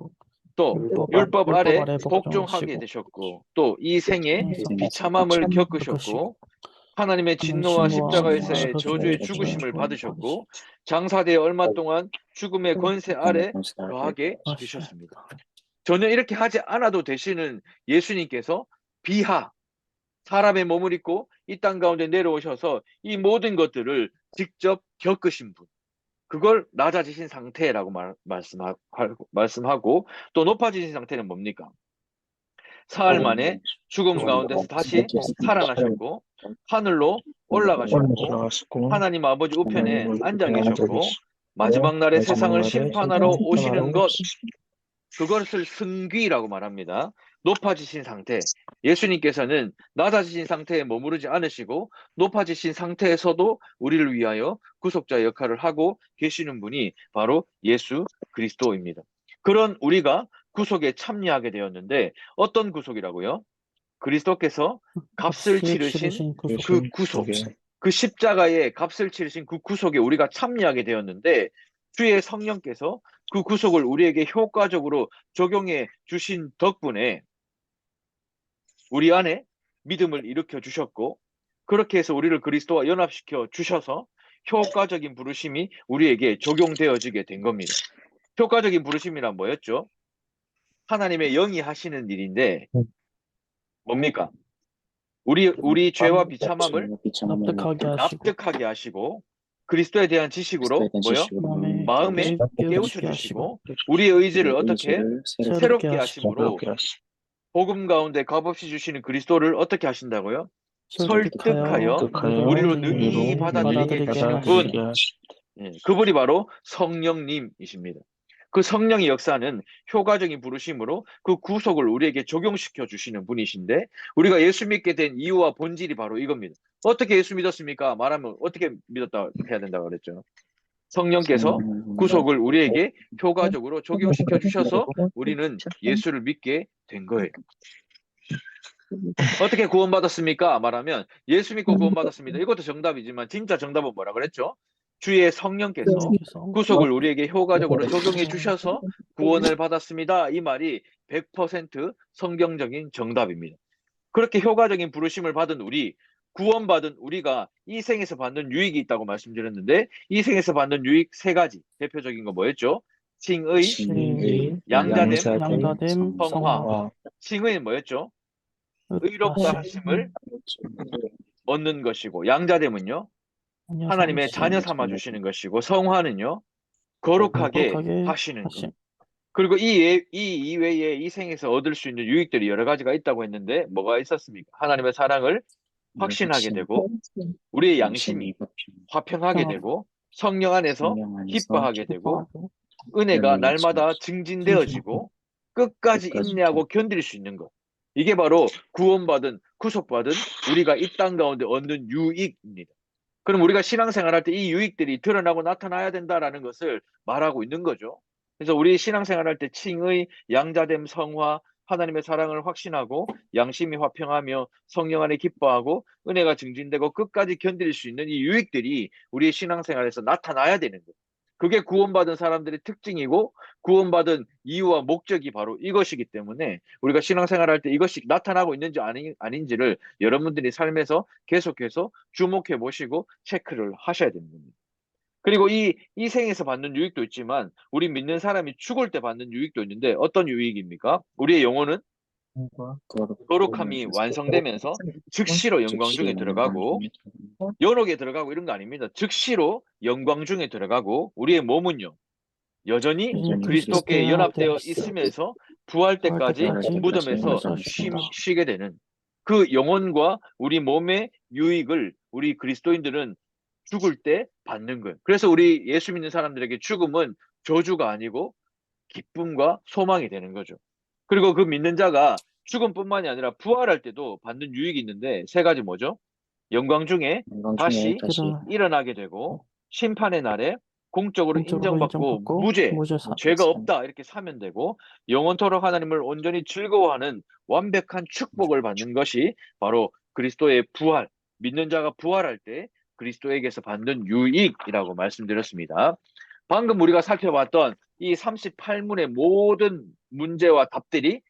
또 율법 아래 복종하게 되셨고, 또 이 생에 비참함을 겪으셨고, 하나님의 진노와 십자가에서의 저주의 죽으심을 받으셨고, 장사되어 얼마 동안 죽음의 권세 아래 거하게 되셨습니다. 전혀 이렇게 하지 않아도 되시는 예수님께서 비하, 사람의 몸을 입고 이 땅 가운데 내려오셔서 이 모든 것들을 직접 겪으신 분. 그걸 낮아지신 상태라고 말씀하고, 또 높아지신 상태는 뭡니까? 사흘 만에 죽음 가운데서 다시 살아나셨고, 하늘로 올라가셨고, 하나님 아버지 우편에 앉아 계셨고, 마지막 날에 세상을 심판하러 오시는 것, 그것을 승귀라고 말합니다. 높아지신 상태. 예수님께서는 낮아지신 상태에 머무르지 않으시고 높아지신 상태에서도 우리를 위하여 구속자 역할을 하고 계시는 분이 바로 예수 그리스도입니다. 그런 우리가 구속에 참여하게 되었는데, 어떤 구속이라고요? 그리스도께서 값을 치르신 그 구속, 그 십자가에 값을 치르신 그 구속에 우리가 참여하게 되었는데, 주의 성령께서 그 구속을 우리에게 효과적으로 적용해 주신 덕분에 우리 안에 믿음을 일으켜 주셨고, 그렇게 해서 우리를 그리스도와 연합시켜 주셔서 효과적인 부르심이 우리에게 적용되어지게 된 겁니다. 효과적인 부르심이란 뭐였죠? 하나님의 영이 하시는 일인데 뭡니까? 우리 죄와 비참함을 납득하게 하시고 그리스도에 대한 지식으로 뭐요? 마음에 깨우쳐 주시고 우리의 의지를 어떻게 새롭게 하심으로 복음 가운데 값없이 주시는 그리스도를 어떻게 하신다고요? 설득하여 우리로 능히 받아들이게 하시는 분, 그분이 바로 성령님이십니다. 그 성령의 역사는 효과적인 부르심으로 그 구속을 우리에게 적용시켜 주시는 분이신데, 우리가 예수 믿게 된 이유와 본질이 바로 이겁니다. 어떻게 예수 믿었습니까? 말하면 어떻게 믿었다 해야 된다고 그랬죠? 성령께서 구속을 우리에게 효과적으로 적용시켜 주셔서 우리는 예수를 믿게 된 거예요. 어떻게 구원받았습니까? 말하면 예수 믿고 구원받았습니다. 이것도 정답이지만 진짜 정답은 뭐라 그랬죠? 주의 성령께서 구속을 우리에게 효과적으로 적용해 주셔서 구원을 받았습니다. 이 말이 100% 성경적인 정답입니다. 그렇게 효과적인 부르심을 받은 우리, 구원받은 우리가 이 생에서 받는 유익이 있다고 말씀드렸는데, 이 생에서 받는 유익 세 가지, 대표적인 거 뭐였죠? 칭의, 양자됨, 성화. 칭의는 뭐였죠? 의롭다 하심을 얻는 것이고, 양자됨은요 하나님의 자녀 삼아 주시는 것이고, 성화는요 거룩하게 하시는 것. 그리고 이 이외에 이 생에서 얻을 수 있는 유익들이 여러 가지가 있다고 했는데 뭐가 있었습니까? 하나님의 사랑을 확신하게 되고, 우리의 양심이 화평하게 되고, 성령 안에서 기뻐하게 되고, 은혜가 날마다 증진되어지고 끝까지 인내하고 견딜 수 있는 것. 이게 바로 구원받은, 구속받은 우리가 이 땅 가운데 얻는 유익입니다. 그럼 우리가 신앙생활할 때 이 유익들이 드러나고 나타나야 된다라는 것을 말하고 있는 거죠. 그래서 우리 신앙생활할 때 칭의, 양자됨, 성화, 하나님의 사랑을 확신하고 양심이 화평하며 성령 안에 기뻐하고 은혜가 증진되고 끝까지 견딜 수 있는 이 유익들이 우리의 신앙생활에서 나타나야 되는 거예요. 그게 구원받은 사람들의 특징이고 구원받은 이유와 목적이 바로 이것이기 때문에 우리가 신앙생활할 때 이것이 나타나고 있는지 아닌지를 여러분들이 삶에서 계속해서 주목해 보시고 체크를 하셔야 되는 겁니다. 그리고 이 생에서 받는 유익도 있지만 우리 믿는 사람이 죽을 때 받는 유익도 있는데, 어떤 유익입니까? 우리의 영혼은 거룩함이 완성되면서 즉시로 영광 중에 들어가고 연옥에 들어가고 이런 거 아닙니다. 즉시로 영광 중에 들어가고 우리의 몸은요 여전히 그리스도께 연합되어 있으면서 부활 때까지 무덤에서 쉬게 되는 그 영혼과 우리 몸의 유익을 우리 그리스도인들은 죽을 때 받는 거예요. 그래서 우리 예수 믿는 사람들에게 죽음은 저주가 아니고 기쁨과 소망이 되는 거죠. 그리고 그 믿는 자가 죽음뿐만이 아니라 부활할 때도 받는 유익이 있는데 세 가지 뭐죠? 영광 중에 다시 일어나게 되고 심판의 날에 공적으로 인정받고 무죄, 죄가 없다 이렇게 사면되고 영원토록 하나님을 온전히 즐거워하는 완벽한 축복을 받는 것이 바로 그리스도의 부활, 믿는 자가 부활할 때 그리스도에게서 받는 유익이라고 말씀드렸습니다. 방금 우리가 살펴봤던 이 38문의 모든 문제와 답들이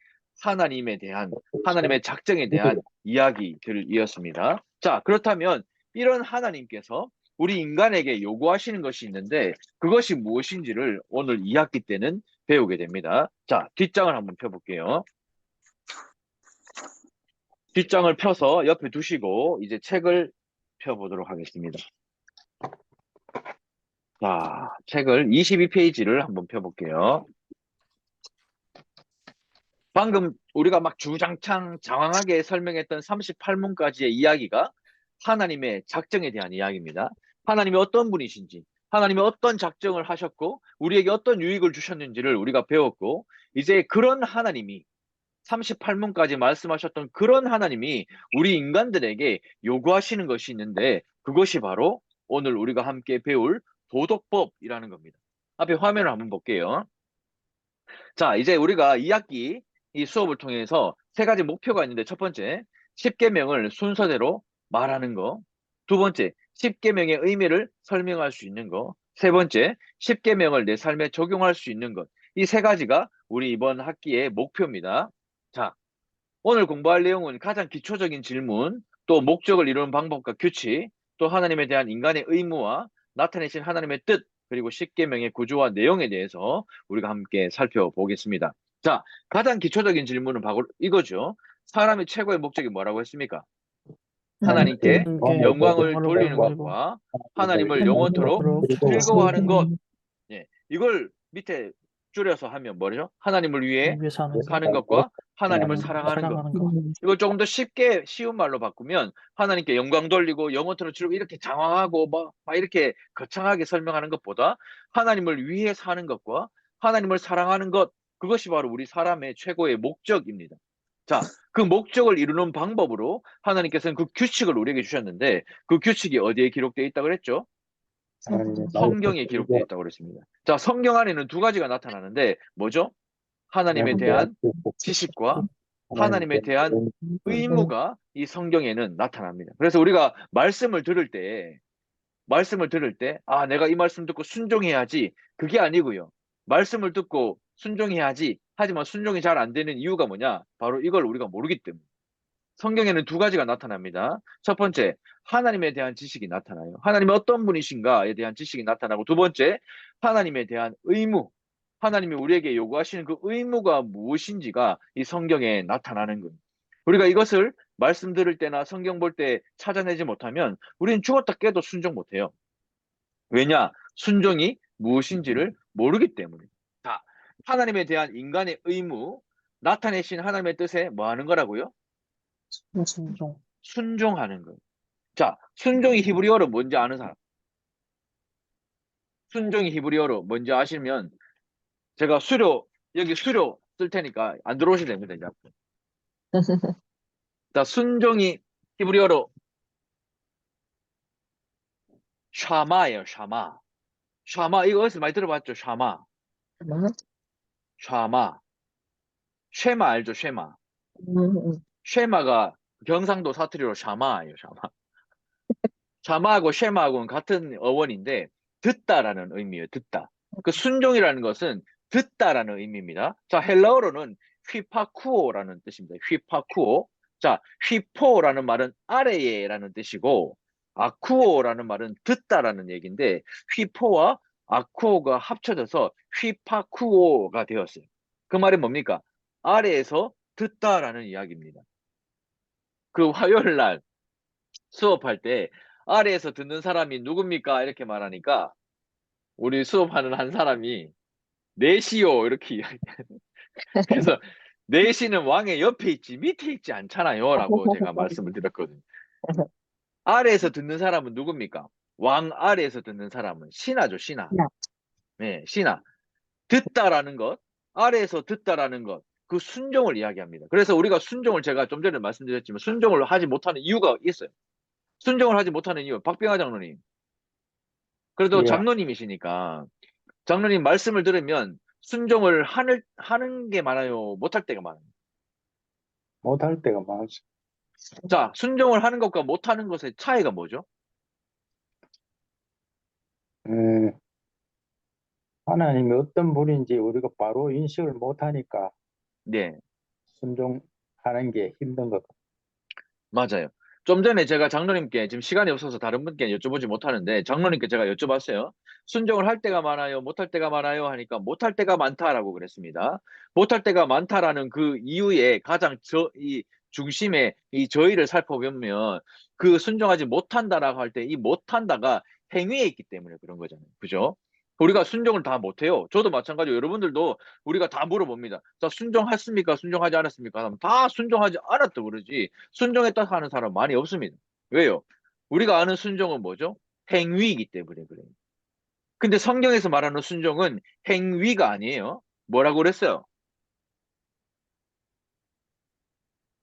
하나님에 대한, 하나님의 작정에 대한 이야기들이었습니다. 자, 그렇다면 이런 하나님께서 우리 인간에게 요구하시는 것이 있는데 그것이 무엇인지를 오늘 2학기 때는 배우게 됩니다. 자, 뒷장을 한번 펴볼게요. 뒷장을 펴서 옆에 두시고 이제 책을 펴보도록 하겠습니다. 자, 책을 22페이지를 한번 펴볼게요. 방금 우리가 막 주장창 장황하게 설명했던 38문까지의 이야기가 하나님의 작정에 대한 이야기입니다. 하나님이 어떤 분이신지, 하나님이 어떤 작정을 하셨고 우리에게 어떤 유익을 주셨는지를 우리가 배웠고 이제 그런 하나님이 38문까지 말씀하셨던 그런 하나님이 우리 인간들에게 요구하시는 것이 있는데 그것이 바로 오늘 우리가 함께 배울 도덕법이라는 겁니다. 앞에 화면을 한번 볼게요. 자, 이제 우리가 2학기 이 수업을 통해서 세 가지 목표가 있는데 첫 번째, 10계명을 순서대로 말하는 거. 두 번째, 10계명의 의미를 설명할 수 있는 거. 세 번째, 10계명을 내 삶에 적용할 수 있는 것. 이 세 가지가 우리 이번 학기의 목표입니다. 자, 오늘 공부할 내용은 가장 기초적인 질문, 또 목적을 이루는 방법과 규칙, 또 하나님에 대한 인간의 의무와 나타내신 하나님의 뜻, 그리고 10계명의 구조와 내용에 대해서 우리가 함께 살펴보겠습니다. 자, 가장 기초적인 질문은 바로 이거죠. 사람의 최고의 목적이 뭐라고 했습니까? 하나님께 영광을 돌리는 것과 하나님을 영원토록 즐거워하는 것. 예, 이걸 밑에 줄여서 하면 뭐죠? 하나님을 위해 사는 것과 하나님을 사랑하는 것. 이걸 조금 더 쉽게 쉬운 말로 바꾸면 하나님께 영광 돌리고 영원토록 즐거워 이렇게 장황하고 막 이렇게 거창하게 설명하는 것보다 하나님을 위해 사는 것과 하나님을 사랑하는 것 그것이 바로 우리 사람의 최고의 목적입니다. 자, 그 목적을 이루는 방법으로 하나님께서는 그 규칙을 우리에게 주셨는데 그 규칙이 어디에 기록되어 있다고 그랬죠? 성경에 기록되어 있다고 그랬습니다. 자, 성경 안에는 두 가지가 나타나는데 뭐죠? 하나님에 대한 지식과 하나님에 대한 의무가 이 성경에는 나타납니다. 그래서 우리가 말씀을 들을 때 아, 내가 이 말씀 듣고 순종해야지. 그게 아니고요. 말씀을 듣고 순종해야지. 하지만 순종이 잘 안 되는 이유가 뭐냐? 바로 이걸 우리가 모르기 때문에. 성경에는 두 가지가 나타납니다. 첫 번째, 하나님에 대한 지식이 나타나요. 하나님이 어떤 분이신가에 대한 지식이 나타나고 두 번째, 하나님에 대한 의무. 하나님이 우리에게 요구하시는 그 의무가 무엇인지가 이 성경에 나타나는 거예요. 우리가 이것을 말씀 들을 때나 성경 볼 때 찾아내지 못하면 우리는 죽었다 깨도 순종 못해요. 왜냐? 순종이 무엇인지를 모르기 때문에. 자, 하나님에 대한 인간의 의무, 나타내신 하나님의 뜻에 뭐 하는 거라고요? 순종하는 거예요. 자, 순종이 히브리어로 뭔지 아는 사람? 순종이 히브리어로 뭔지 아시면 제가 여기 수료 쓸 테니까 안 들어오셔도 됩니다. 이제. 자, 순종이 히브리어로 샤마예요, 샤마. 샤마, 이거 어디서 많이 들어봤죠? 샤마. 샤마. 쉐마 알죠? 쉐마. 쉐마가 경상도 사투리로 샤마예요, 샤마. 샤마하고 쉐마하고는 같은 어원인데 듣다라는 의미예요. 듣다. 그 순종이라는 것은 듣다라는 의미입니다. 자, 헬라어로는 휘파쿠오라는 뜻입니다. 휘파쿠오. 자, 휘포라는 말은 아래에라는 뜻이고 아쿠오라는 말은 듣다라는 얘기인데 휘포와 아쿠오가 합쳐져서 휘파쿠오가 되었어요. 그 말은 뭡니까? 아래에서 듣다라는 이야기입니다. 그 화요일 날 수업할 때 아래에서 듣는 사람이 누굽니까? 이렇게 말하니까 우리 수업하는 한 사람이 내시요 이렇게 이야기. 그래서 내시는 왕의 옆에 있지 밑에 있지 않잖아요라고 제가 말씀을 드렸거든요. 아래에서 듣는 사람은 누굽니까? 왕 아래에서 듣는 사람은 신하죠, 신하. 네, 신하. 듣다라는 것, 아래에서 듣다라는 것, 그 순종을 이야기합니다. 그래서 우리가 순종을 제가 좀 전에 말씀드렸지만 순종을 하지 못하는 이유가 있어요. 순종을 하지 못하는 이유, 박병하 장로님. 그래도 예, 장로님이시니까 장로님 말씀을 들으면 순종을 하는 게 많아요, 못할 때가 많아요. 못할 때가 많지. 자, 순종을 하는 것과 못하는 것의 차이가 뭐죠? 음, 하나님이 어떤 분인지 우리가 바로 인식을 못하니까 네, 순종하는 게 힘든 것 같아요. 맞아요. 좀 전에 제가 장로님께 지금 시간이 없어서 다른 분께 여쭤보지 못하는데 장로님께 제가 여쭤봤어요. 순종을 할 때가 많아요, 못할 때가 많아요 하니까 못할 때가 많다라고 그랬습니다. 못할 때가 많다라는 그 이유에 가장 이 중심에 이 저희를 살펴보면 그 순종하지 못한다라고 할 때 이 못한다가 행위에 있기 때문에 그런 거잖아요. 그죠? 우리가 순종을 다 못해요. 저도 마찬가지로 여러분들도 우리가 다 물어봅니다. 자, 순종했습니까? 순종하지 않았습니까? 하면 다 순종하지 않았다 그러지. 순종했다 하는 사람 많이 없습니다. 왜요? 우리가 아는 순종은 뭐죠? 행위이기 때문에 그래요. 근데 성경에서 말하는 순종은 행위가 아니에요. 뭐라고 그랬어요?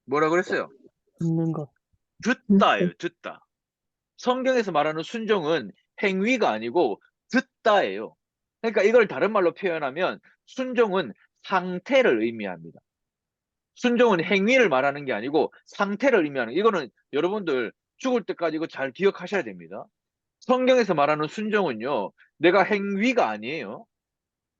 뭐라고 그랬어요? 듣는 것. 듣다예요, 듣다. 성경에서 말하는 순종은 행위가 아니고 듣다예요. 그러니까 이걸 다른 말로 표현하면 순종은 상태를 의미합니다. 순종은 행위를 말하는 게 아니고 상태를 의미하는, 이거는 여러분들 죽을 때까지 이거 잘 기억하셔야 됩니다. 성경에서 말하는 순종은요, 내가 행위가 아니에요.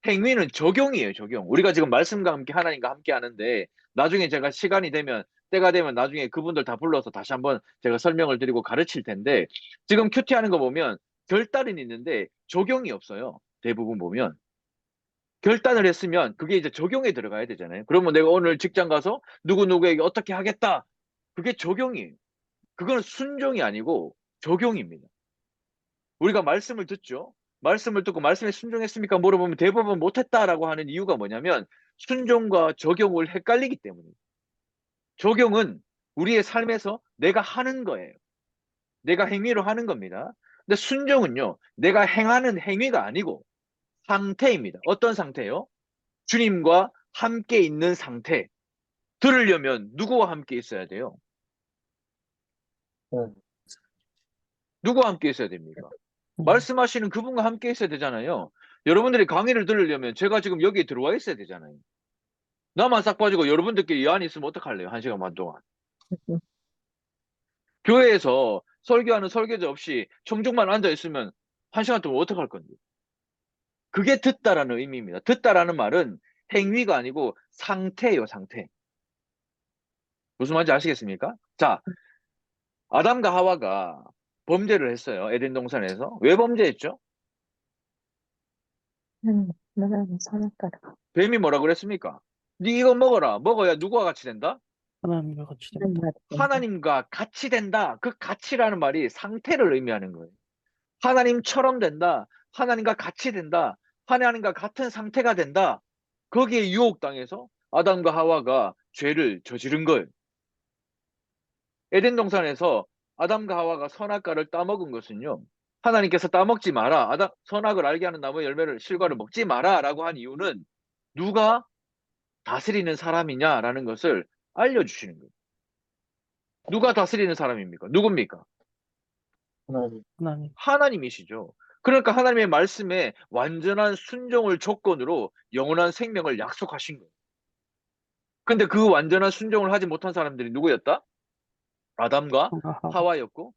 행위는 적용이에요, 적용. 우리가 지금 말씀과 함께 하나님과 함께 하는데 나중에 제가 시간이 되면 때가 되면 나중에 그분들 다 불러서 다시 한번 제가 설명을 드리고 가르칠 텐데 지금 큐티 하는 거 보면 결단은 있는데 적용이 없어요. 대부분 보면. 결단을 했으면 그게 이제 적용에 들어가야 되잖아요. 그러면 내가 오늘 직장 가서 누구누구에게 어떻게 하겠다. 그게 적용이에요. 그거는 순종이 아니고 적용입니다. 우리가 말씀을 듣죠. 말씀을 듣고 말씀에 순종했습니까? 물어보면 대부분 못했다라고 하는 이유가 뭐냐면 순종과 적용을 헷갈리기 때문이에요. 적용은 우리의 삶에서 내가 하는 거예요. 내가 행위로 하는 겁니다. 근데 순종은요, 내가 행하는 행위가 아니고 상태입니다. 어떤 상태요? 주님과 함께 있는 상태. 들으려면 누구와 함께 있어야 돼요? 누구와 함께 있어야 됩니까? 말씀하시는 그분과 함께 있어야 되잖아요. 여러분들이 강의를 들으려면 제가 지금 여기 들어와 있어야 되잖아요. 나만 싹 빠지고 여러분들끼리 이 안에 있으면 어떡할래요? 1시간 반 동안. 교회에서 설교하는 설교자 없이 청중만 앉아 있으면 1시간 동안 어떡할 건데? 그게 듣다라는 의미입니다. 듣다라는 말은 행위가 아니고 상태예요, 상태. 무슨 말인지 아시겠습니까? 자, 아담과 하와가 범죄를 했어요. 에덴 동산에서. 왜 범죄했죠? 하나님 선악과를 뱀이 뭐라 그랬습니까? 네 이거 먹어라. 먹어야 누구와 같이 된다? 하나님과 같이 됩니다. 하나님과 하나님과 같이 된다. 그 같이라는 말이 상태를 의미하는 거예요. 하나님처럼 된다. 하나님과 같이 된다. 하나님과 같은 상태가 된다. 거기에 유혹당해서 아담과 하와가 죄를 저지른 거예요. 에덴 동산에서 아담과 하와가 선악과를 따먹은 것은요. 하나님께서 따먹지 마라. 선악을 알게 하는 나무 열매를 실과를 먹지 마라라고 한 이유는 누가 다스리는 사람이냐라는 것을 알려주시는 거예요. 누가 다스리는 사람입니까? 누굽니까? 하나님. 하나님이시죠. 그러니까 하나님의 말씀에 완전한 순종을 조건으로 영원한 생명을 약속하신 거예요. 근데 그 완전한 순종을 하지 못한 사람들이 누구였다? 아담과 하와였고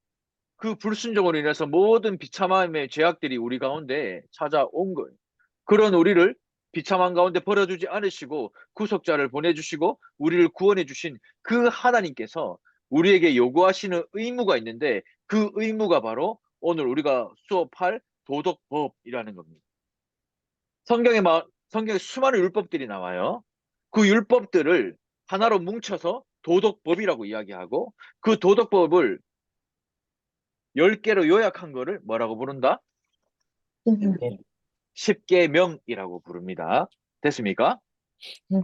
그 불순종으로 인해서 모든 비참함의 죄악들이 우리 가운데 찾아온 거예요. 그런 우리를 비참한 가운데 버려주지 않으시고 구속자를 보내주시고 우리를 구원해 주신 그 하나님께서 우리에게 요구하시는 의무가 있는데 그 의무가 바로 오늘 우리가 수업할 도덕법이라는 겁니다. 성경에 수많은 율법들이 나와요. 그 율법들을 하나로 뭉쳐서 도덕법이라고 이야기하고 그 도덕법을 10개로 요약한 거를 뭐라고 부른다? 네. 십계명이라고 부릅니다. 됐습니까? 네.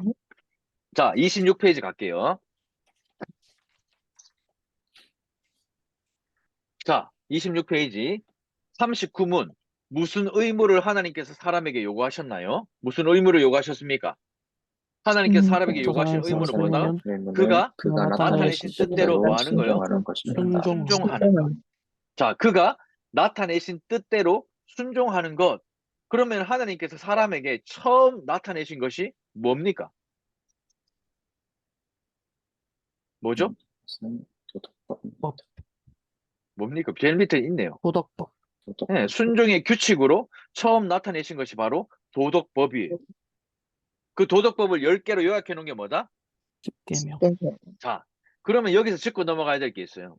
자, 26페이지 갈게요. 자, 26페이지 39문. 무슨 의무를 하나님께서 사람에게 요구하셨나요? 무슨 의무를 요구하셨습니까? 하나님께서 사람에게 요구하신 사람에서 의무는 뭐다? 살려면 의무는 그가 그가 나타내신 나타내신 뜻대로 뭐 하는 거요? 순종하는 것입니다. 순종하는 것. 자, 그가 나타내신 뜻대로 순종하는 것. 그러면 하나님께서 사람에게 처음 나타내신 것이 뭡니까? 뭐죠? 그것은 도덕법. 뭡니까? 제일 밑에 있네요. 도덕법. 도덕. 네, 순종의 규칙으로 처음 나타내신 것이 바로 도덕법이에요. 그 도덕법을 10개로 요약해 놓은 게 뭐다? 십계명. 자, 그러면 여기서 짚고 넘어가야 될 게 있어요.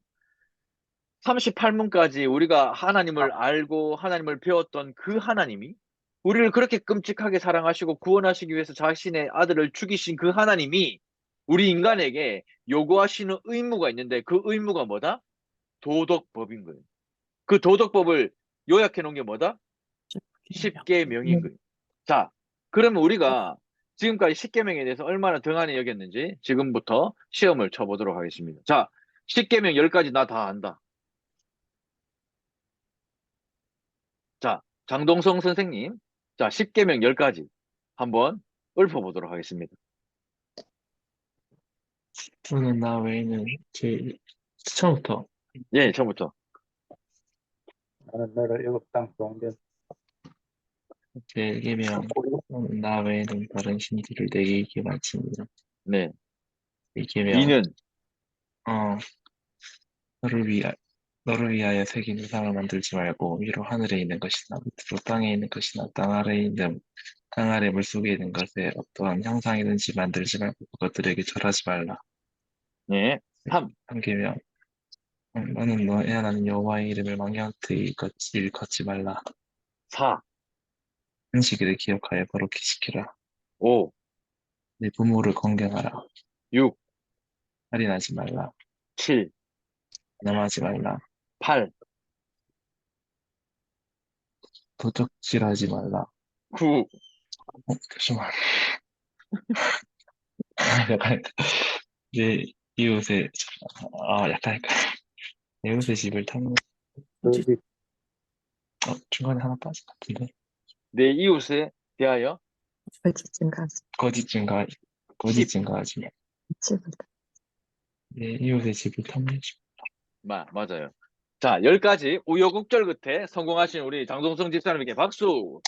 38문까지 우리가 하나님을 알고 하나님을 배웠던 그 하나님이 우리를 그렇게 끔찍하게 사랑하시고 구원하시기 위해서 자신의 아들을 죽이신 그 하나님이 우리 인간에게 요구하시는 의무가 있는데 그 의무가 뭐다? 도덕법인 거예요. 그 도덕법을 요약해 놓은 게 뭐다? 십계명인 거예요. 자, 그러면 우리가 지금까지 십계명에 대해서 얼마나 등한히 여겼는지 지금부터 시험을 쳐보도록 하겠습니다. 자, 십계명 10가지 나 다 안다. 자, 장동성 선생님. 자, 십계명 10가지 한번 읊어보도록 하겠습니다. 저는 나 외에는 제일 처음부터 예, 처음부터. 나는 너를 애굽 땅 종된 제일 계명 나 외에는 다른 신들을 내게 바치니라. 네. 이 계명 이는 너를 위하여 새긴 우상을 만들지 말고 위로 하늘에 있는 것이나 밑으로 땅에 있는 것이나 땅 아래 물속에 있는 것에 어떠한 형상이든지 만들지 말고 그것들에게 절하지 말라. 네. 3. 한 계명 너는 너의 하나님 여호와의 이름을 망령되이 걷지 말라. 4. 안식일을 기억하여 거룩히 지키라. 5. 내 부모를 공경하라. 6. 살인하지 말라. 7. 남하지 말라. 8. 도적질하지 말라. 9. 잠시만. 약간 내 이웃의 약간 내 이웃의 집을 탐내. 너희 중간에 하나 빠진 것 같은데. 내 이웃에 대하여 거짓 증가하지 마. 내 이웃의 집을 탐내지 맞아요. 자, 10가지 우여곡절 끝에 성공하신 우리 장동성 집사님에게 박수.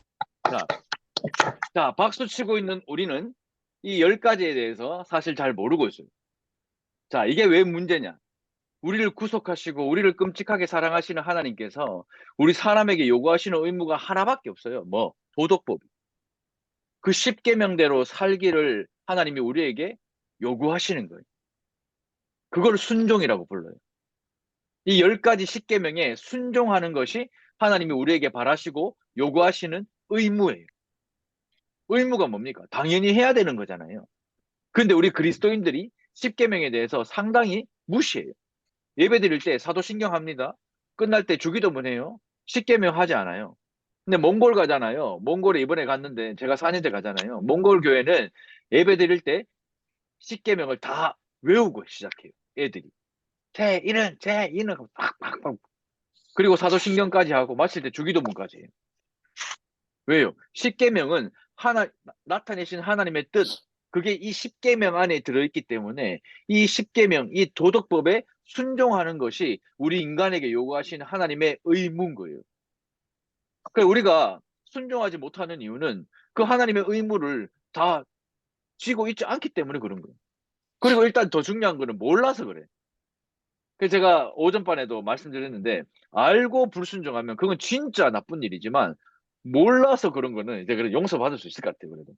자, 박수 치고 있는 우리는 이 10가지에 대해서 사실 잘 모르고 있어요. 자, 이게 왜 문제냐? 우리를 구속하시고 우리를 끔찍하게 사랑하시는 하나님께서 우리 사람에게 요구하시는 의무가 하나밖에 없어요. 뭐? 도덕법. 그 10계명대로 살기를 하나님이 우리에게 요구하시는 거예요. 그걸 순종이라고 불러요. 이 10가지 10계명에 순종하는 것이 하나님이 우리에게 바라시고 요구하시는 의무예요. 의무가 뭡니까? 당연히 해야 되는 거잖아요. 근데 우리 그리스도인들이 10계명에 대해서 상당히 무시해요. 예배 드릴 때 사도신경 합니다. 끝날 때 주기도문 해요. 10계명 하지 않아요. 근데 몽골 가잖아요. 몽골에 이번에 갔는데 제가 4년째 가잖아요. 몽골 교회는 예배 드릴 때 10계명을 다 외우고 시작해요. 애들이. 제1은 팍팍팍. 그리고 사도신경까지 하고 마칠 때 주기도문까지 해요. 왜요? 10계명은 나타내신 하나님의 뜻, 그게 이 10계명 안에 들어있기 때문에 이 10계명, 이 도덕법에 순종하는 것이 우리 인간에게 요구하신 하나님의 의무인 거예요. 그러니까 우리가 순종하지 못하는 이유는 그 하나님의 의무를 다 지고 있지 않기 때문에 그런 거예요. 그리고 일단 더 중요한 거는 몰라서 그래. 그래서 제가 오전반에도 말씀드렸는데 알고 불순종하면 그건 진짜 나쁜 일이지만 몰라서 그런 거는 이제 용서받을 수 있을 것 같아요. 그래도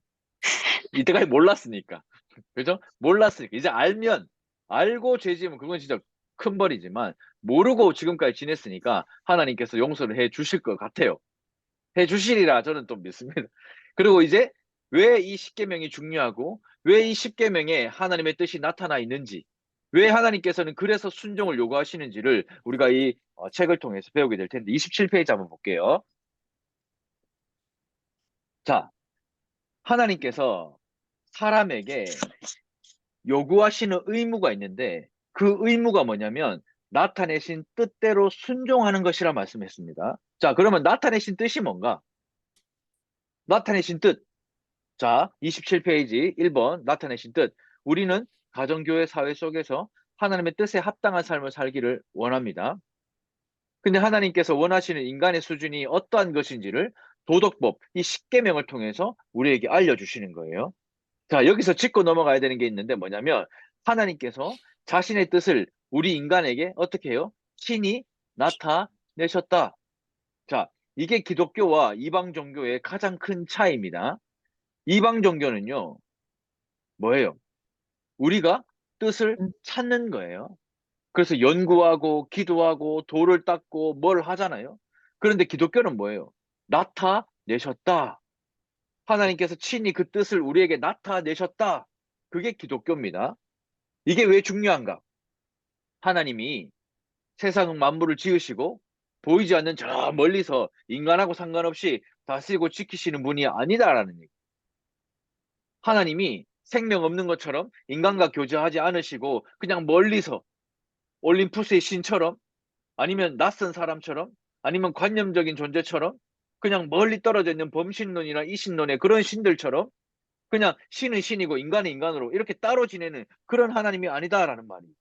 이때까지 몰랐으니까. 그죠? 몰랐으니까. 이제 알고 죄지으면 그건 진짜 큰 벌이지만 모르고 지금까지 지냈으니까 하나님께서 용서를 해 주실 것 같아요. 해 주시리라 저는 또 믿습니다. 그리고 이제 왜 이 십계명이 중요하고 왜 이 십계명에 하나님의 뜻이 나타나 있는지, 왜 하나님께서는 그래서 순종을 요구하시는지를 우리가 이 책을 통해서 배우게 될 텐데 27페이지 한번 볼게요. 자, 하나님께서 사람에게 요구하시는 의무가 있는데 그 의무가 뭐냐면 나타내신 뜻대로 순종하는 것이라 말씀했습니다. 자, 그러면 나타내신 뜻이 뭔가? 나타내신 뜻. 자, 27페이지 1번 나타내신 뜻. 우리는 가정교회 사회 속에서 하나님의 뜻에 합당한 삶을 살기를 원합니다. 근데 하나님께서 원하시는 인간의 수준이 어떠한 것인지를 도덕법, 이 십계명을 통해서 우리에게 알려주시는 거예요. 자, 여기서 짚고 넘어가야 되는 게 있는데 뭐냐면 하나님께서 자신의 뜻을 우리 인간에게 어떻게 해요? 친히 나타내셨다. 자, 이게 기독교와 이방 종교의 가장 큰 차이입니다. 이방 종교는요, 뭐예요? 우리가 뜻을 찾는 거예요. 그래서 연구하고 기도하고 돌을 닦고 뭘 하잖아요. 그런데 기독교는 뭐예요? 나타내셨다. 하나님께서 친히 그 뜻을 우리에게 나타내셨다. 그게 기독교입니다. 이게 왜 중요한가? 하나님이 세상 만물을 지으시고 보이지 않는 저 멀리서 인간하고 상관없이 다스리고 지키시는 분이 아니다라는 얘기. 하나님이 생명 없는 것처럼 인간과 교제하지 않으시고 그냥 멀리서 올림푸스의 신처럼 아니면 낯선 사람처럼 아니면 관념적인 존재처럼 그냥 멀리 떨어져 있는 범신론이나 이신론의 그런 신들처럼 그냥 신은 신이고 인간은 인간으로 이렇게 따로 지내는 그런 하나님이 아니다라는 말이에요.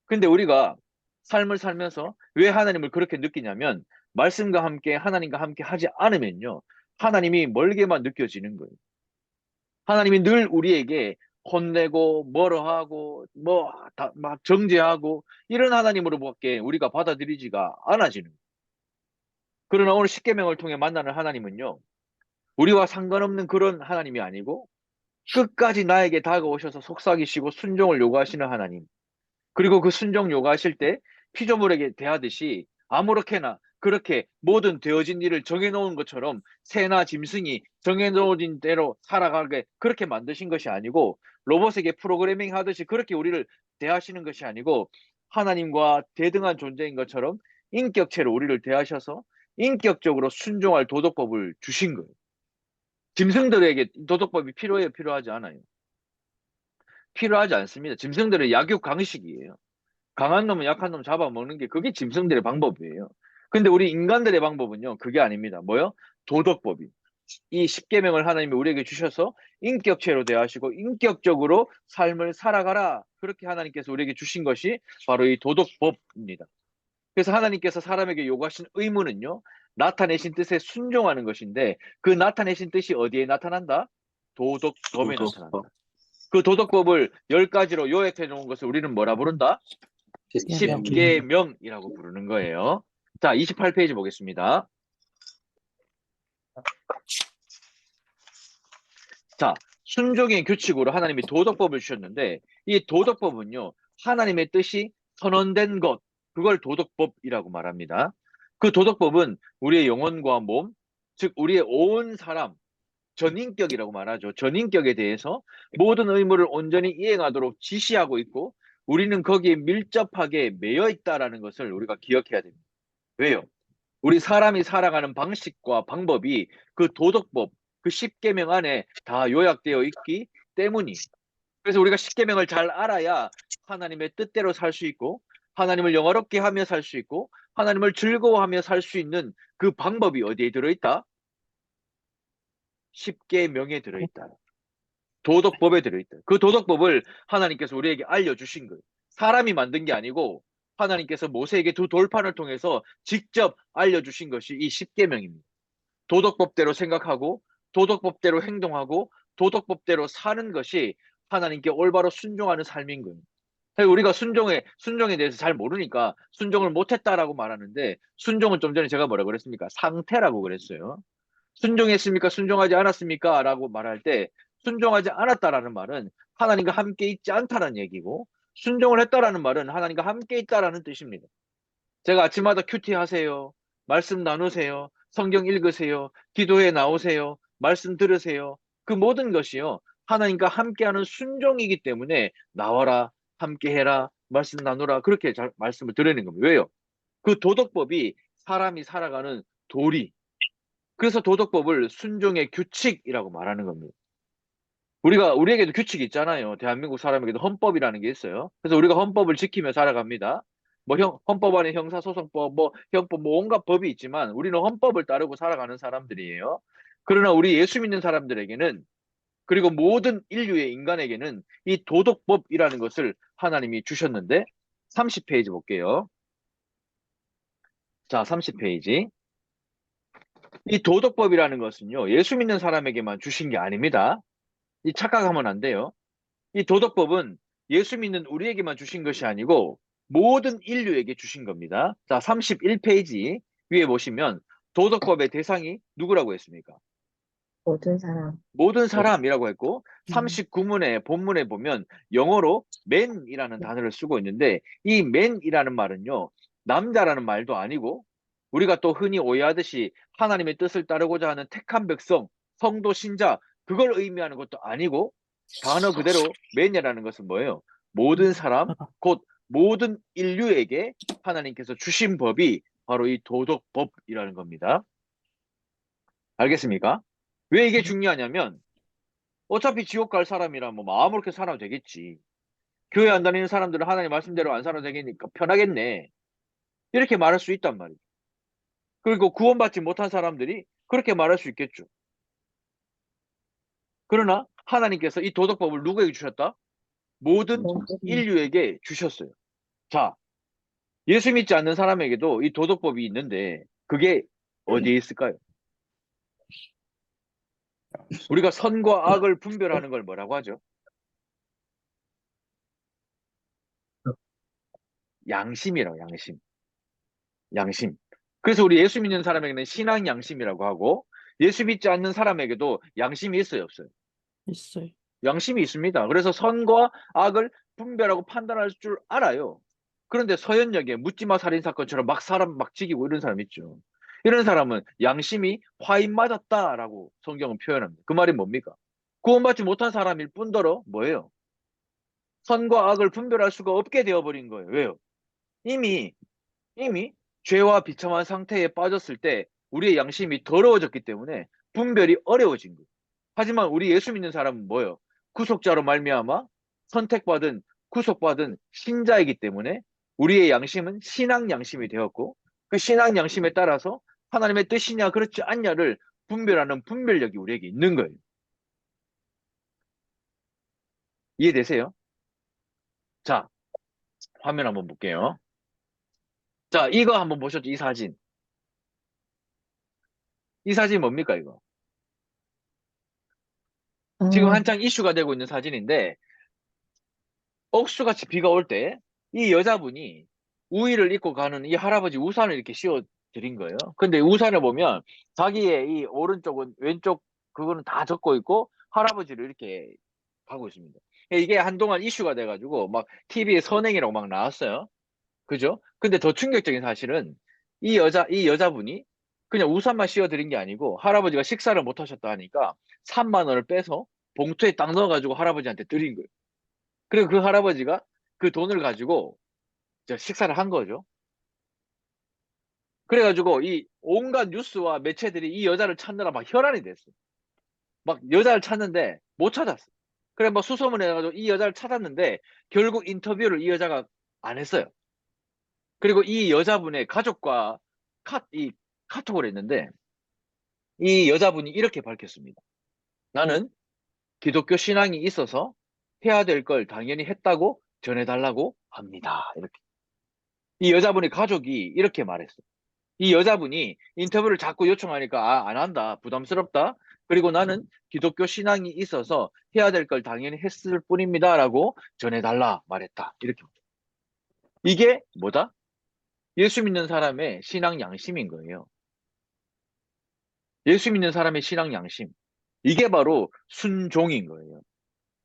근데 우리가 삶을 살면서 왜 하나님을 그렇게 느끼냐면 말씀과 함께 하나님과 함께 하지 않으면요. 하나님이 멀게만 느껴지는 거예요. 하나님이 늘 우리에게 혼내고 뭐러 하고 막 정죄하고 이런 하나님으로밖에 우리가 받아들이지가 않아지는 거예요. 그러나 오늘 십계명을 통해 만나는 하나님은요. 우리와 상관없는 그런 하나님이 아니고 끝까지 나에게 다가오셔서 속삭이시고 순종을 요구하시는 하나님. 그리고 그 순종 요구하실 때 피조물에게 대하듯이 아무렇게나 그렇게 모든 되어진 일을 정해놓은 것처럼 새나 짐승이 정해놓은 대로 살아가게 그렇게 만드신 것이 아니고 로봇에게 프로그래밍 하듯이 그렇게 우리를 대하시는 것이 아니고 하나님과 대등한 존재인 것처럼 인격체로 우리를 대하셔서 인격적으로 순종할 도덕법을 주신 거예요. 짐승들에게 도덕법이 필요해요? 필요하지 않아요? 필요하지 않습니다. 짐승들은 약육 강식이에요. 강한 놈은 약한 놈 잡아먹는 게 그게 짐승들의 방법이에요. 근데 우리 인간들의 방법은요. 그게 아닙니다. 뭐요? 도덕법이. 이 십계명을 하나님이 우리에게 주셔서 인격체로 대하시고 인격적으로 삶을 살아가라. 그렇게 하나님께서 우리에게 주신 것이 바로 이 도덕법입니다. 그래서 하나님께서 사람에게 요구하신 의무는요. 나타내신 뜻에 순종하는 것인데 그 나타내신 뜻이 어디에 나타난다? 도덕법에 나타난다. 그 도덕법을 10가지로 요약해 놓은 것을 우리는 뭐라 부른다? 십계명이라고 부르는 거예요. 자, 28페이지 보겠습니다. 자, 순종의 규칙으로 하나님이 도덕법을 주셨는데 이 도덕법은요. 하나님의 뜻이 선언된 것, 그걸 도덕법이라고 말합니다. 그 도덕법은 우리의 영혼과 몸, 즉 우리의 온 사람, 전인격이라고 말하죠. 전인격에 대해서 모든 의무를 온전히 이행하도록 지시하고 있고 우리는 거기에 밀접하게 매여 있다라는 것을 우리가 기억해야 됩니다. 왜요? 우리 사람이 살아가는 방식과 방법이 그 도덕법, 그 십계명 안에 다 요약되어 있기 때문이. 그래서 우리가 십계명을 잘 알아야 하나님의 뜻대로 살 수 있고 하나님을 영화롭게 하며 살 수 있고 하나님을 즐거워하며 살 수 있는 그 방법이 어디에 들어있다? 십계명에 들어있다. 도덕법에 들어있다. 그 도덕법을 하나님께서 우리에게 알려주신 거예요. 사람이 만든 게 아니고 하나님께서 모세에게 두 돌판을 통해서 직접 알려주신 것이 이 십계명입니다. 도덕법대로 생각하고 도덕법대로 행동하고 도덕법대로 사는 것이 하나님께 올바로 순종하는 삶인 거예요. 우리가 순종에 대해서 잘 모르니까 순종을 못했다라고 말하는데 순종은 좀 전에 제가 뭐라고 그랬습니까? 상태라고 그랬어요. 순종했습니까? 순종하지 않았습니까? 라고 말할 때 순종하지 않았다라는 말은 하나님과 함께 있지 않다라는 얘기고 순종을 했다라는 말은 하나님과 함께 있다라는 뜻입니다. 제가 아침마다 큐티 하세요. 말씀 나누세요. 성경 읽으세요. 기도에 나오세요. 말씀 들으세요. 그 모든 것이요. 하나님과 함께하는 순종이기 때문에 나와라, 함께해라, 말씀 나누라 그렇게 말씀을 드리는 겁니다. 왜요? 그 도덕법이 사람이 살아가는 도리. 그래서 도덕법을 순종의 규칙이라고 말하는 겁니다. 우리에게도 규칙이 있잖아요. 대한민국 사람에게도 헌법이라는 게 있어요. 그래서 우리가 헌법을 지키며 살아갑니다. 뭐 헌법 안에 형사소송법, 뭐 형법, 뭐 온갖 법이 있지만 우리는 헌법을 따르고 살아가는 사람들이에요. 그러나 우리 예수 믿는 사람들에게는 그리고 모든 인류의 인간에게는 이 도덕법이라는 것을 하나님이 주셨는데 30페이지 볼게요. 자, 30페이지. 이 도덕법이라는 것은요. 예수 믿는 사람에게만 주신 게 아닙니다. 이 착각하면 안 돼요. 이 도덕법은 예수 믿는 우리에게만 주신 것이 아니고 모든 인류에게 주신 겁니다. 자, 31페이지 위에 보시면 도덕법의 대상이 누구라고 했습니까? 모든 사람. 모든 사람이라고 했고 음. 39문의 본문에 보면 영어로 man이라는 단어를 쓰고 있는데 이 man이라는 말은요. 남자라는 말도 아니고 우리가 또 흔히 오해하듯이 하나님의 뜻을 따르고자 하는 택한 백성, 성도, 신자 그걸 의미하는 것도 아니고 단어 그대로 man이라는 것은 뭐예요? 모든 사람, 곧 모든 인류에게 하나님께서 주신 법이 바로 이 도덕법이라는 겁니다. 알겠습니까? 왜 이게 중요하냐면 어차피 지옥 갈 사람이라면 뭐 아무렇게 살아도 되겠지. 교회 안 다니는 사람들은 하나님 말씀대로 안 살아도 되니까 편하겠네. 이렇게 말할 수 있단 말이에요. 그리고 구원받지 못한 사람들이 그렇게 말할 수 있겠죠. 그러나 하나님께서 이 도덕법을 누구에게 주셨다? 모든 인류에게 주셨어요. 자, 예수 믿지 않는 사람에게도 이 도덕법이 있는데 그게 어디에 있을까요? 우리가 선과 악을 분별하는 걸 뭐라고 하죠? 양심이라고, 양심. 양심. 그래서 우리 예수 믿는 사람에게는 신앙 양심이라고 하고 예수 믿지 않는 사람에게도 양심이 있어요, 없어요? 있어요. 양심이 있습니다. 그래서 선과 악을 분별하고 판단할 줄 알아요. 그런데 서현역에 묻지마 살인 사건처럼 막 사람 막 죽이고 이런 사람 있죠. 이런 사람은 양심이 화인 맞았다라고 성경은 표현합니다. 그 말이 뭡니까? 구원받지 못한 사람일 뿐더러 뭐예요? 선과 악을 분별할 수가 없게 되어버린 거예요. 왜요? 이미 죄와 비참한 상태에 빠졌을 때 우리의 양심이 더러워졌기 때문에 분별이 어려워진 거예요. 하지만 우리 예수 믿는 사람은 뭐예요? 구속자로 말미암아 선택받은 구속받은 신자이기 때문에 우리의 양심은 신앙 양심이 되었고 그 신앙 양심에 따라서 하나님의 뜻이냐 그렇지 않냐를 분별하는 분별력이 우리에게 있는 거예요. 이해되세요? 자, 화면 한번 볼게요. 자, 이거 한번 보셨죠? 이 사진. 이 사진 뭡니까, 이거? 지금 한창 이슈가 되고 있는 사진인데, 억수같이 비가 올 때, 이 여자분이 우의를 입고 가는 이 할아버지 우산을 이렇게 씌워 드린 거예요. 근데 우산을 보면, 자기의 이 오른쪽은, 왼쪽, 그거는 다 젖고 있고, 할아버지를 이렇게 가고 있습니다. 이게 한동안 이슈가 돼가지고, 막, TV에 선행이라고 막 나왔어요. 그죠? 근데 더 충격적인 사실은 이 여자분이 그냥 우산만 씌워드린 게 아니고 할아버지가 식사를 못 하셨다 하니까 3만 원을 빼서 봉투에 딱 넣어가지고 할아버지한테 드린 거예요. 그리고 그 할아버지가 그 돈을 가지고 식사를 한 거죠. 그래가지고 이 온갖 뉴스와 매체들이 이 여자를 찾느라 막 혈안이 됐어. 막 여자를 찾는데 못 찾았어. 그래 뭐 수소문 해가지고 이 여자를 찾았는데 결국 인터뷰를 이 여자가 안 했어요. 그리고 이 여자분의 가족과 이 카톡을 했는데 이 여자분이 이렇게 밝혔습니다. 나는 기독교 신앙이 있어서 해야 될 걸 당연히 했다고 전해달라고 합니다. 이렇게. 이 여자분의 가족이 이렇게 말했어요. 이 여자분이 인터뷰를 자꾸 요청하니까 안 한다. 부담스럽다. 그리고 나는 기독교 신앙이 있어서 해야 될 걸 당연히 했을 뿐입니다. 라고 전해달라 말했다. 이렇게. 이게 뭐다? 예수 믿는 사람의 신앙 양심인 거예요. 예수 믿는 사람의 신앙 양심. 이게 바로 순종인 거예요.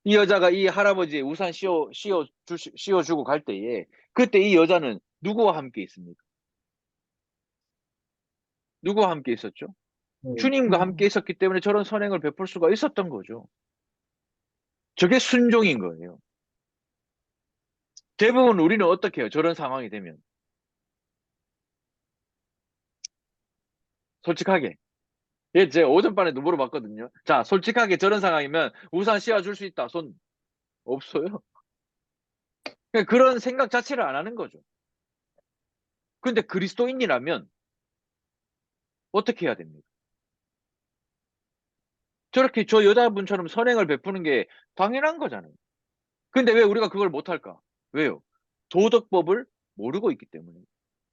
이 여자가 이 할아버지의 우산 씌워주고 갈 때에 그때 이 여자는 누구와 함께 있습니까? 누구와 함께 있었죠? 주님과 함께 있었기 때문에 저런 선행을 베풀 수가 있었던 거죠. 저게 순종인 거예요. 대부분 우리는 어떻게 해요? 저런 상황이 되면. 솔직하게. 예, 제가 오전반에도 물어봤거든요. 자, 솔직하게 저런 상황이면 우산 씌워줄 수 있다. 손 없어요. 그러니까 그런 생각 자체를 안 하는 거죠. 근데 그리스도인이라면 어떻게 해야 됩니까? 저렇게 저 여자분처럼 선행을 베푸는 게 당연한 거잖아요. 근데 왜 우리가 그걸 못할까? 왜요? 도덕법을 모르고 있기 때문에.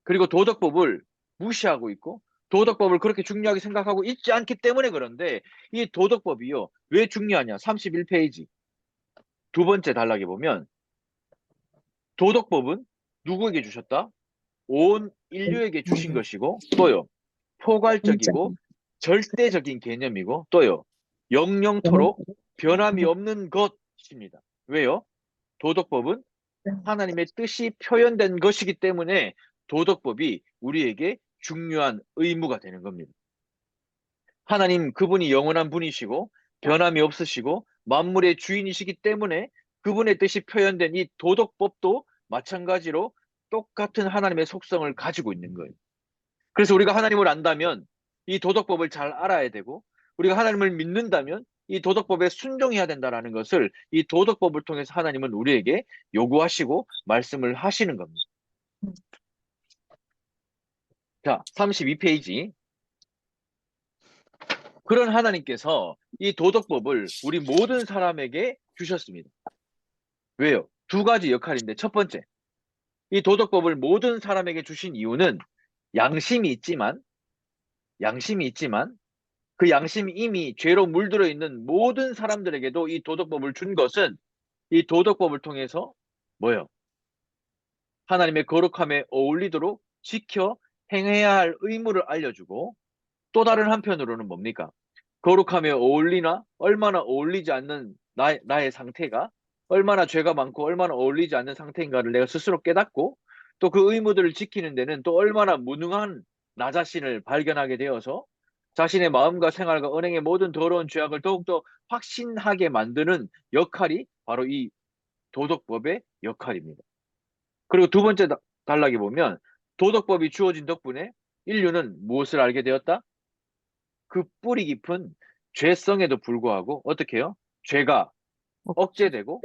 그리고 도덕법을 무시하고 있고, 도덕법을 그렇게 중요하게 생각하고 있지 않기 때문에 그런데, 이 도덕법이요. 왜 중요하냐? 31페이지. 두 번째 단락에 보면, 도덕법은 누구에게 주셨다? 온 인류에게 주신 것이고, 또요. 포괄적이고, 절대적인 개념이고, 또요. 영영토록 변함이 없는 것입니다. 왜요? 도덕법은 하나님의 뜻이 표현된 것이기 때문에 도덕법이 우리에게 중요한 의무가 되는 겁니다. 하나님 그분이 영원한 분이시고 변함이 없으시고 만물의 주인이시기 때문에 그분의 뜻이 표현된 이 도덕법도 마찬가지로 똑같은 하나님의 속성을 가지고 있는 거예요. 그래서 우리가 하나님을 안다면 이 도덕법을 잘 알아야 되고 우리가 하나님을 믿는다면 이 도덕법에 순종해야 된다는 것을 이 도덕법을 통해서 하나님은 우리에게 요구하시고 말씀을 하시는 겁니다. 자, 32페이지. 그런 하나님께서 이 도덕법을 우리 모든 사람에게 주셨습니다. 왜요? 두 가지 역할인데 첫 번째, 이 도덕법을 모든 사람에게 주신 이유는 양심이 있지만 그 양심이 이미 죄로 물들어 있는 모든 사람들에게도 이 도덕법을 준 것은 이 도덕법을 통해서 뭐예요? 하나님의 거룩함에 어울리도록 지켜 행해야 할 의무를 알려주고 또 다른 한편으로는 뭡니까? 거룩함에 어울리나 얼마나 어울리지 않는 나의 상태가 얼마나 죄가 많고 얼마나 어울리지 않는 상태인가를 내가 스스로 깨닫고 또 그 의무들을 지키는 데는 또 얼마나 무능한 나 자신을 발견하게 되어서 자신의 마음과 생활과 언행의 모든 더러운 죄악을 더욱더 확신하게 만드는 역할이 바로 이 도덕법의 역할입니다. 그리고 두 번째 단락에 보면 도덕법이 주어진 덕분에 인류는 무엇을 알게 되었다? 그 뿌리 깊은 죄성에도 불구하고 어떻게 해요? 죄가 억제되고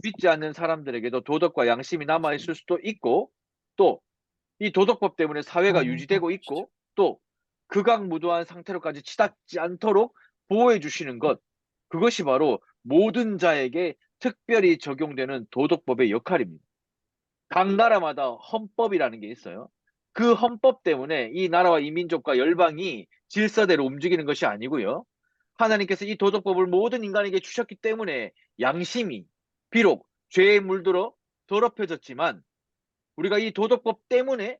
믿지 않는 사람들에게도 도덕과 양심이 남아있을 수도 있고 또 이 도덕법 때문에 사회가 유지되고 있고 또 극악무도한 상태로까지 치닫지 않도록 보호해 주시는 것 그것이 바로 모든 자에게 특별히 적용되는 도덕법의 역할입니다. 각 나라마다 헌법이라는 게 있어요. 그 헌법 때문에 이 나라와 이 민족과 열방이 질서대로 움직이는 것이 아니고요. 하나님께서 이 도덕법을 모든 인간에게 주셨기 때문에 양심이 비록 죄에 물들어 더럽혀졌지만 우리가 이 도덕법 때문에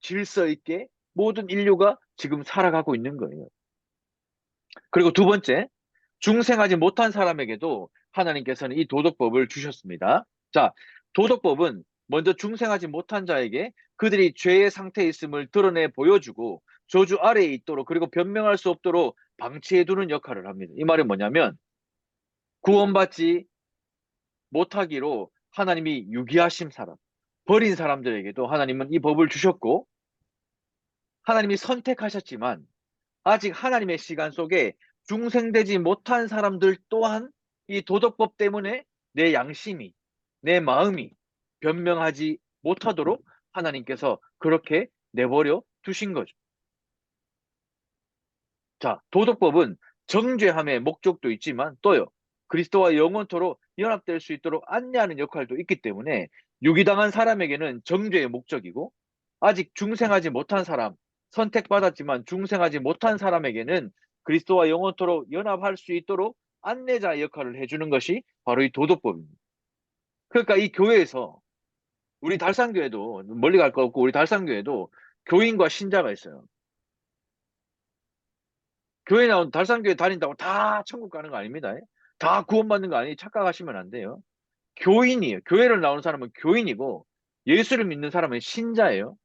질서 있게 모든 인류가 지금 살아가고 있는 거예요. 그리고 두 번째, 중생하지 못한 사람에게도 하나님께서는 이 도덕법을 주셨습니다. 자, 도덕법은 먼저 중생하지 못한 자에게 그들이 죄의 상태에 있음을 드러내 보여주고 저주 아래에 있도록 그리고 변명할 수 없도록 방치해두는 역할을 합니다. 이 말은 뭐냐면 구원받지 못하기로 하나님이 유기하신 사람, 버린 사람들에게도 하나님은 이 법을 주셨고 하나님이 선택하셨지만 아직 하나님의 시간 속에 중생되지 못한 사람들 또한 이 도덕법 때문에 내 양심이, 내 마음이 변명하지 못하도록 하나님께서 그렇게 내버려 두신 거죠. 자, 도덕법은 정죄함의 목적도 있지만 또요. 그리스도와 영원토록 연합될 수 있도록 안내하는 역할도 있기 때문에 유기당한 사람에게는 정죄의 목적이고 아직 중생하지 못한 사람, 선택받았지만 중생하지 못한 사람에게는 그리스도와 영원토록 연합할 수 있도록 안내자의 역할을 해주는 것이 바로 이 도덕법입니다. 그러니까 이 교회에서 우리 달산교회도 멀리 갈 거 없고 우리 달산교회도 교인과 신자가 있어요. 교회 나온 달산교회 다닌다고 다 천국 가는 거 아닙니다. 다 구원받는 거 아니 착각하시면 안 돼요. 교인이에요. 교회를 나오는 사람은 교인이고 예수를 믿는 사람은 신자예요.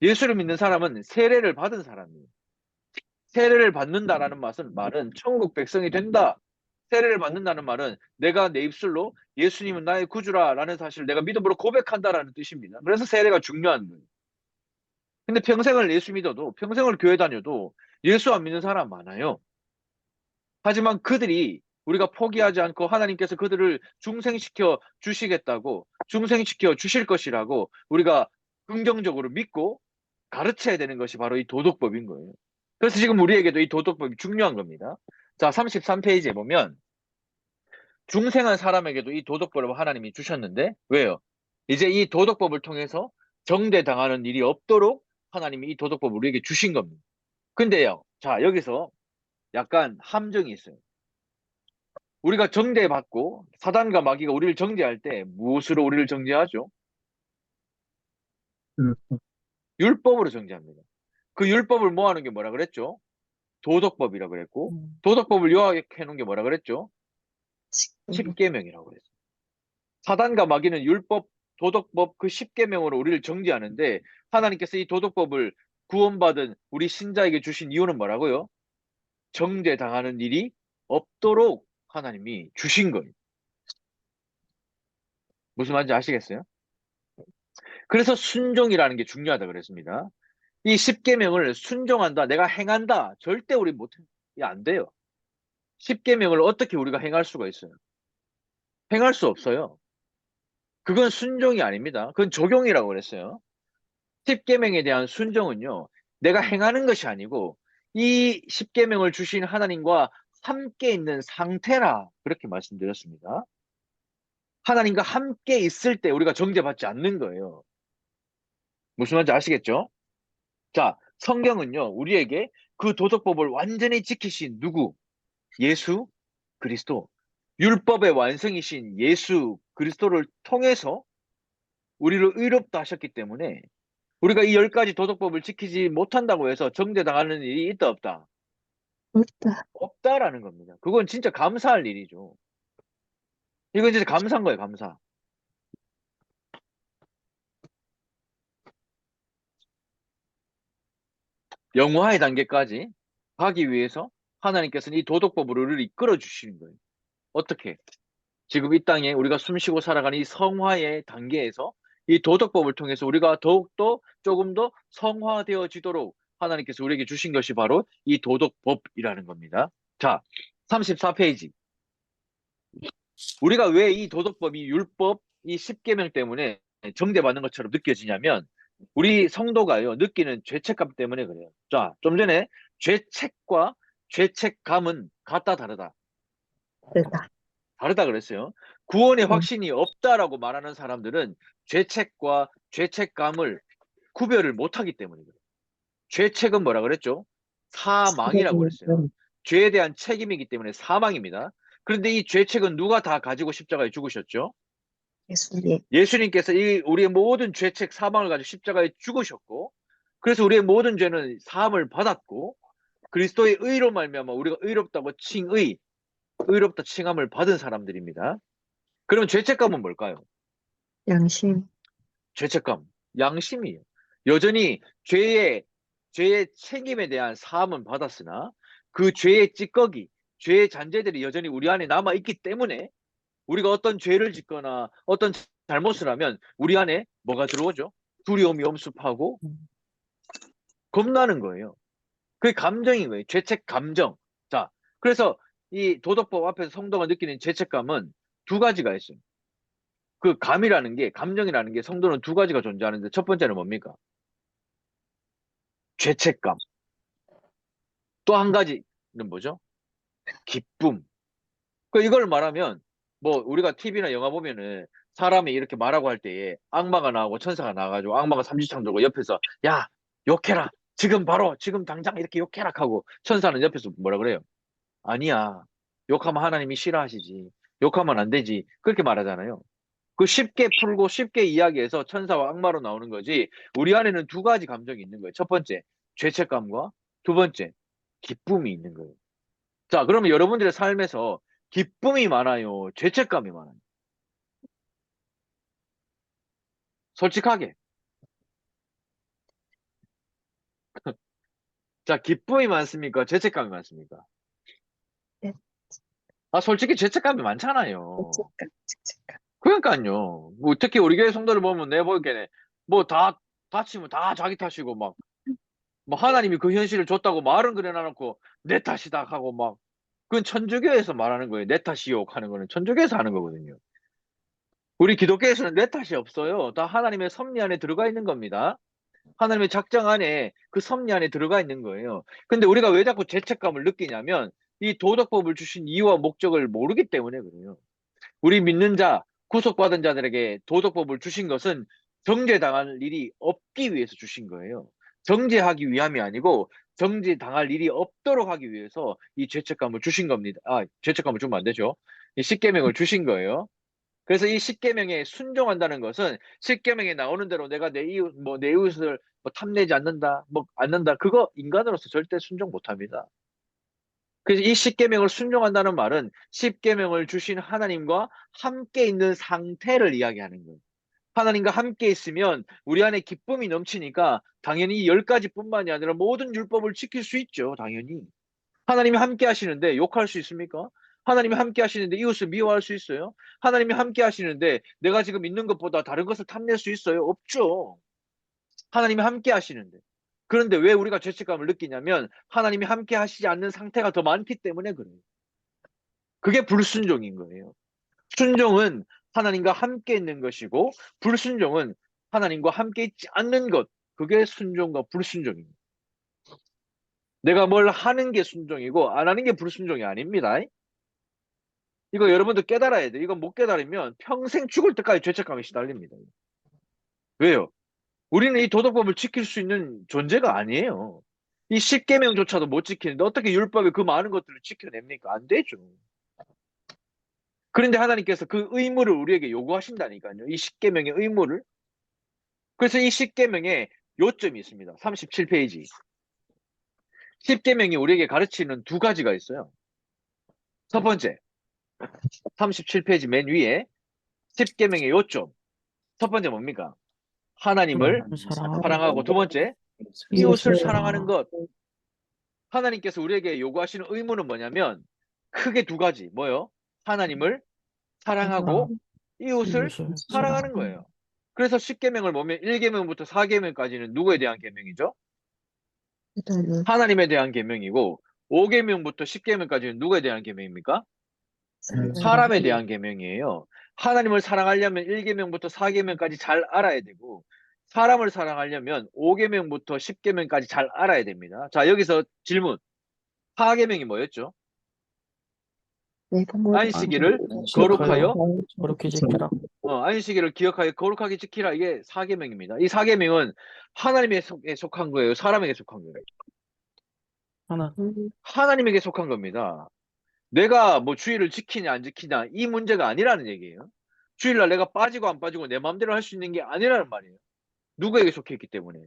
예수를 믿는 사람은 세례를 받은 사람이에요. 세례를 받는다라는 말은 천국 백성이 된다. 세례를 받는다는 말은 내가 내 입술로 예수님은 나의 구주라라는 사실을 내가 믿음으로 고백한다라는 뜻입니다. 그래서 세례가 중요한 거예요. 근데 평생을 예수 믿어도, 평생을 교회 다녀도 예수 안 믿는 사람 많아요. 하지만 그들이 우리가 포기하지 않고 하나님께서 그들을 중생시켜 주시겠다고, 중생시켜 주실 것이라고 우리가 긍정적으로 믿고 가르쳐야 되는 것이 바로 이 도덕법인 거예요. 그래서 지금 우리에게도 이 도덕법이 중요한 겁니다. 자, 33페이지에 보면 중생한 사람에게도 이 도덕법을 하나님이 주셨는데 왜요? 이제 이 도덕법을 통해서 정죄당하는 일이 없도록 하나님이 이 도덕법을 우리에게 주신 겁니다. 근데요, 자, 여기서 약간 함정이 있어요. 우리가 정죄받고 사단과 마귀가 우리를 정죄할 때 무엇으로 우리를 정죄하죠? 율법으로 정죄합니다. 그 율법을 모아놓은 게 뭐라 그랬죠? 도덕법이라고 그랬고, 도덕법을 요약해 놓은 게 뭐라 그랬죠? 십계명이라고 그랬어요. 사단과 마귀는 율법, 도덕법 그 십계명으로 우리를 정죄하는데 하나님께서 이 도덕법을 구원받은 우리 신자에게 주신 이유는 뭐라고요? 정죄당하는 일이 없도록 하나님이 주신 거예요. 무슨 말인지 아시겠어요? 그래서 순종이라는 게 중요하다 그랬습니다. 이 십계명을 순종한다, 내가 행한다, 절대 우리 안 돼요. 십계명을 어떻게 우리가 행할 수가 있어요? 행할 수 없어요. 그건 순종이 아닙니다. 그건 적용이라고 그랬어요. 십계명에 대한 순종은요, 내가 행하는 것이 아니고 이 십계명을 주신 하나님과 함께 있는 상태라 그렇게 말씀드렸습니다. 하나님과 함께 있을 때 우리가 정죄받지 않는 거예요. 무슨 말인지 아시겠죠? 자, 성경은요, 우리에게 그 도덕법을 완전히 지키신 누구? 예수 그리스도. 율법의 완성이신 예수 그리스도를 통해서 우리를 의롭다 하셨기 때문에 우리가 이 10가지 도덕법을 지키지 못한다고 해서 정죄당하는 일이 있다 없다? 없다. 없다라는 겁니다. 그건 진짜 감사할 일이죠. 이건 진짜 감사한 거예요, 감사. 영화의 단계까지 가기 위해서 하나님께서는 이 도덕법으로 우리를 이끌어 주시는 거예요. 어떻게? 지금 이 땅에 우리가 숨쉬고 살아가는 이 성화의 단계에서 이 도덕법을 통해서 우리가 더욱더 조금 더 성화되어지도록 하나님께서 우리에게 주신 것이 바로 이 도덕법이라는 겁니다. 자, 34페이지. 우리가 왜 이 도덕법이 율법, 이 십계명 때문에 정죄받는 것처럼 느껴지냐면 우리 성도가요, 느끼는 죄책감 때문에 그래요. 자, 좀 전에 죄책과 죄책감은 같다, 다르다? 그렇다. 다르다 그랬어요. 구원의 네. 확신이 없다라고 말하는 사람들은 죄책과 죄책감을 구별을 못하기 때문이에요. 죄책은 뭐라 그랬죠? 사망이라고 그랬어요. 죄에 대한 책임이기 때문에 사망입니다. 그런데 이 죄책은 누가 다 가지고 십자가에 죽으셨죠? 예수님. 예수님께서 이 우리의 모든 죄책 사망을 가지고 십자가에 죽으셨고, 그래서 우리의 모든 죄는 사함을 받았고, 그리스도의 의로 말미암아 우리가 의롭다고 의롭다 칭함을 받은 사람들입니다. 그럼 죄책감은 뭘까요? 양심. 죄책감, 양심이에요. 여전히 죄의 책임에 대한 사함은 받았으나 그 죄의 찌꺼기, 죄의 잔재들이 여전히 우리 안에 남아 있기 때문에 우리가 어떤 죄를 짓거나 어떤 잘못을 하면 우리 안에 뭐가 들어오죠? 두려움이 엄습하고 겁나는 거예요. 그게 감정인 거예요. 죄책 감정. 자, 그래서 이 도덕법 앞에서 성도가 느끼는 죄책감은 두 가지가 있어요. 그 감이라는 게, 감정이라는 게 성도는 두 가지가 존재하는데 첫 번째는 뭡니까? 죄책감. 또 한 가지는 뭐죠? 기쁨. 그 이걸 말하면 뭐 우리가 TV나 영화 보면은 사람이 이렇게 말하고 할 때에 악마가 나오고 천사가 나와가지고 악마가 삼지창 들고 옆에서 야 욕해라 지금 바로 지금 당장 이렇게 욕해라 하고 천사는 옆에서 뭐라 그래요? 아니야 욕하면 하나님이 싫어하시지 욕하면 안 되지 그렇게 말하잖아요. 그 쉽게 풀고 쉽게 이야기해서 천사와 악마로 나오는 거지 우리 안에는 두 가지 감정이 있는 거예요. 첫 번째 죄책감과 두 번째 기쁨이 있는 거예요. 자, 그러면 여러분들의 삶에서 기쁨이 많아요? 죄책감이 많아요? 솔직하게. 자, 기쁨이 많습니까? 죄책감이 많습니까? 네. 아, 솔직히 죄책감이 많잖아요. 죄책감. 그러니까요. 뭐 특히 우리 교회 성도를 보면 내가 보기에는 뭐 다 다치면 다 자기 탓이고 막 뭐 하나님이 그 현실을 줬다고 말은 그래 놔놓고 내 탓이다 하고 막 그건 천주교에서 말하는 거예요. 내 탓이요 하는 거는 천주교에서 하는 거거든요. 우리 기독교에서는 내 탓이 없어요. 다 하나님의 섭리 안에 들어가 있는 겁니다. 하나님의 작정 안에 그 섭리 안에 들어가 있는 거예요. 근데 우리가 왜 자꾸 죄책감을 느끼냐면 이 도덕법을 주신 이유와 목적을 모르기 때문에 그래요. 우리 믿는 자, 구속받은 자들에게 도덕법을 주신 것은 정죄당할 일이 없기 위해서 주신 거예요. 정죄하기 위함이 아니고 정죄당할 일이 없도록 하기 위해서 이 죄책감을 주신 겁니다. 아, 죄책감을 주면 안 되죠. 이 십계명을 주신 거예요. 그래서 이 십계명에 순종한다는 것은 십계명에 나오는 대로 내가 내 이웃 내 이웃을 뭐 탐내지 않는다, 뭐 않는다. 그거 인간으로서 절대 순종 못 합니다. 그래서 이 십계명을 순종한다는 말은 십계명을 주신 하나님과 함께 있는 상태를 이야기하는 거예요. 하나님과 함께 있으면 우리 안에 기쁨이 넘치니까 당연히 10가지뿐만이 아니라 모든 율법을 지킬 수 있죠. 당연히. 하나님이 함께 하시는데 욕할 수 있습니까? 하나님이 함께 하시는데 이웃을 미워할 수 있어요? 하나님이 함께 하시는데 내가 지금 있는 것보다 다른 것을 탐낼 수 있어요? 없죠. 하나님이 함께 하시는데. 그런데 왜 우리가 죄책감을 느끼냐면 하나님이 함께 하시지 않는 상태가 더 많기 때문에 그래요. 그게 불순종인 거예요. 순종은 하나님과 함께 있는 것이고 불순종은 하나님과 함께 있지 않는 것. 그게 순종과 불순종입니다. 내가 뭘 하는 게 순종이고 안 하는 게 불순종이 아닙니다. 이거 여러분도 깨달아야 돼. 이거 못 깨달으면 평생 죽을 때까지 죄책감에 시달립니다. 왜요? 우리는 이 도덕법을 지킬 수 있는 존재가 아니에요. 이 십계명조차도 못 지키는데 어떻게 율법의 그 많은 것들을 지켜냅니까? 안 되죠. 그런데 하나님께서 그 의무를 우리에게 요구하신다니까요. 이 십계명의 의무를. 그래서 이 십계명에 요점이 있습니다. 37페이지. 십계명이 우리에게 가르치는 두 가지가 있어요. 첫 번째, 37페이지 맨 위에 십계명의 요점. 첫 번째 뭡니까? 하나님을 사랑하고 두 번째, 이웃을 사랑하는 것. 하나님께서 우리에게 요구하시는 의무는 뭐냐면 크게 두 가지. 뭐요? 하나님을 사랑하고 이웃을 사랑하는 거예요. 그래서 십계명을 보면 1계명부터 4계명까지는 누구에 대한 계명이죠? 하나님에 대한 계명이고 5계명부터 10계명까지는 누구에 대한 계명입니까? 사람에 대한 계명이에요. 하나님을 사랑하려면 1계명부터 4계명까지 잘 알아야 되고 사람을 사랑하려면 5계명부터 10계명까지 잘 알아야 됩니다. 자, 여기서 질문. 4계명이 뭐였죠? 안식일을 거룩하여 거룩히 지키라. 안식일을 기억하여 거룩하게 지키라. 이게 4계명입니다. 이 4계명은 하나님에 속한 거예요? 사람에게 속한 거예요? 하나님에게 속한 겁니다. 내가 뭐 주일을 지키냐 안 지키냐 이 문제가 아니라는 얘기예요. 주일날 내가 빠지고 안 빠지고 내 마음대로 할 수 있는 게 아니라는 말이에요. 누구에게 속해 있기 때문에?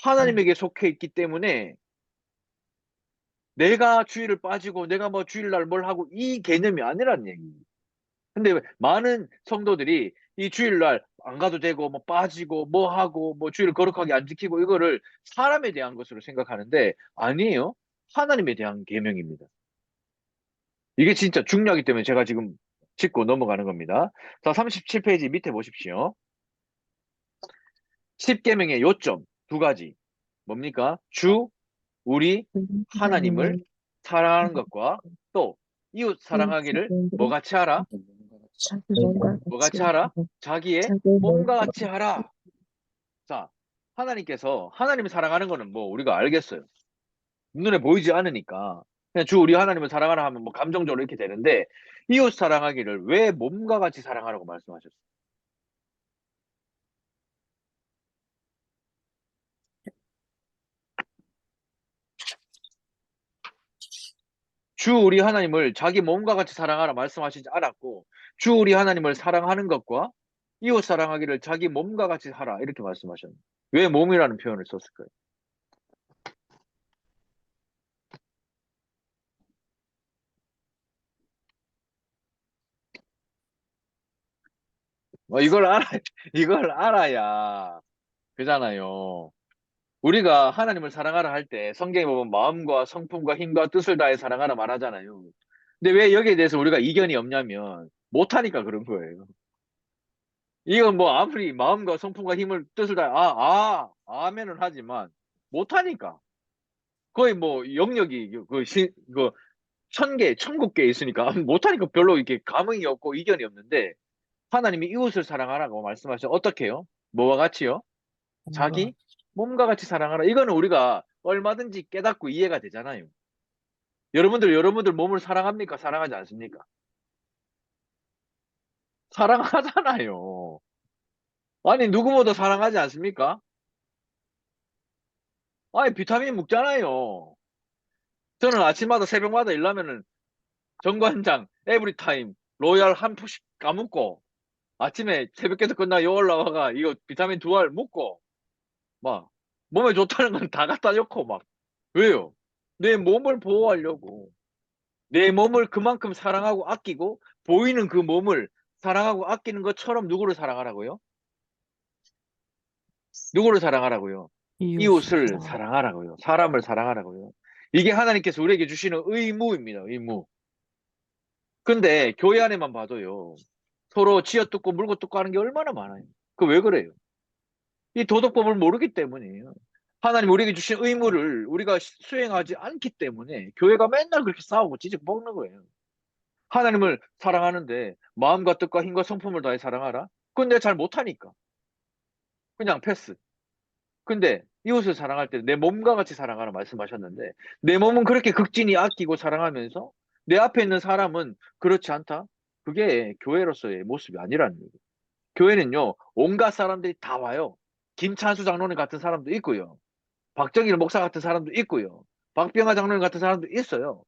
하나님에게 속해 있기 때문에 내가 주일을 빠지고 내가 뭐 주일날 뭘 하고 이 개념이 아니라는 얘기예요. 근데 많은 성도들이 이 주일날 안 가도 되고 뭐 빠지고 뭐 하고 뭐 주일을 거룩하게 안 지키고 이거를 사람에 대한 것으로 생각하는데 아니에요. 하나님에 대한 계명입니다. 이게 진짜 중요하기 때문에 제가 지금 짚고 넘어가는 겁니다. 자, 37페이지 밑에 보십시오. 10계명의 요점 두 가지. 뭡니까? 주, 우리, 하나님을 사랑하는 것과 또 이웃 사랑하기를 뭐 같이 하라? 뭐 같이 하라? 자기의 몸과 같이 하라. 자, 하나님께서 하나님을 사랑하는 거는 뭐 우리가 알겠어요. 눈에 보이지 않으니까. 그냥 주 우리 하나님을 사랑하라 하면 뭐 감정적으로 이렇게 되는데 이웃 사랑하기를 왜 몸과 같이 사랑하라고 말씀하셨어요? 주 우리 하나님을 자기 몸과 같이 사랑하라 말씀하시지 않았고 주 우리 하나님을 사랑하는 것과 이웃 사랑하기를 자기 몸과 같이 하라 이렇게 말씀하셨는데 왜 몸이라는 표현을 썼을까요? 이걸 알아야 그잖아요. 우리가 하나님을 사랑하라 할 때 성경에 보면 마음과 성품과 힘과 뜻을 다해 사랑하라 말하잖아요. 근데 왜 여기에 대해서 우리가 이견이 없냐면 못하니까 그런 거예요. 이건 뭐 아무리 마음과 성품과 힘을 뜻을 다해 아멘은 하지만 못하니까 거의 뭐 영역이 그 1000개, 1000국개 있으니까 못하니까 별로 이렇게 감흥이 없고 이견이 없는데 하나님이 이웃을 사랑하라고 말씀하셔. 어떻게 해요? 뭐와 같이요? 자기 몸과 같이 사랑하라. 이거는 우리가 얼마든지 깨닫고 이해가 되잖아요. 여러분들 몸을 사랑합니까? 사랑하지 않습니까? 사랑하잖아요. 아니, 누구보다 사랑하지 않습니까? 아니, 비타민 먹잖아요. 저는 아침마다 새벽마다 일하면은 정관장, 에브리타임, 로얄 한 푸씩 까먹고 아침에 새벽에도 끝나 요 올라와가 이거 비타민 2알 먹고 막 몸에 좋다는 건 다 갖다 놓고 막 왜요? 내 몸을 보호하려고 내 몸을 그만큼 사랑하고 아끼고 보이는 그 몸을 사랑하고 아끼는 것처럼 누구를 사랑하라고요? 누구를 사랑하라고요? 이웃을 사랑하라고요. 사람을 사랑하라고요. 이게 하나님께서 우리에게 주시는 의무입니다. 의무. 근데 교회 안에만 봐도요. 서로 쥐어뜯고 물고 뜯고 하는 게 얼마나 많아요. 그 왜 그래요? 이 도덕법을 모르기 때문이에요. 하나님 우리에게 주신 의무를 우리가 수행하지 않기 때문에 교회가 맨날 그렇게 싸우고 찌직 먹는 거예요. 하나님을 사랑하는데 마음과 뜻과 힘과 성품을 다해 사랑하라? 근데 잘 못하니까. 그냥 패스. 근데 이웃을 사랑할 때 내 몸과 같이 사랑하라 말씀하셨는데 내 몸은 그렇게 극진히 아끼고 사랑하면서 내 앞에 있는 사람은 그렇지 않다? 그게 교회로서의 모습이 아니라는 거예요. 교회는요, 온갖 사람들이 다 와요. 김찬수 장로님 같은 사람도 있고요. 박정일 목사 같은 사람도 있고요. 박병하 장로님 같은 사람도 있어요.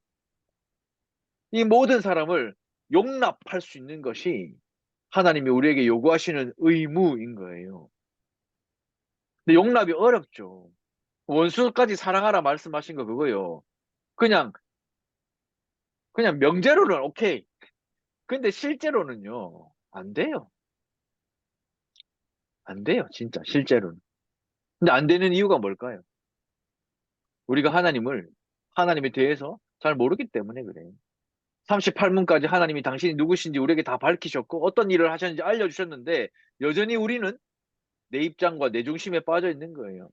이 모든 사람을 용납할 수 있는 것이 하나님이 우리에게 요구하시는 의무인 거예요. 근데 용납이 어렵죠. 원수까지 사랑하라 말씀하신 거 그거요. 그냥 명제로는 오케이. 근데 실제로는요. 안 돼요. 안 돼요. 진짜 실제로는. 근데 안 되는 이유가 뭘까요? 우리가 하나님에 대해서 잘 모르기 때문에 그래요. 38문까지 하나님이 당신이 누구신지 우리에게 다 밝히셨고 어떤 일을 하셨는지 알려주셨는데 여전히 우리는 내 입장과 내 중심에 빠져 있는 거예요.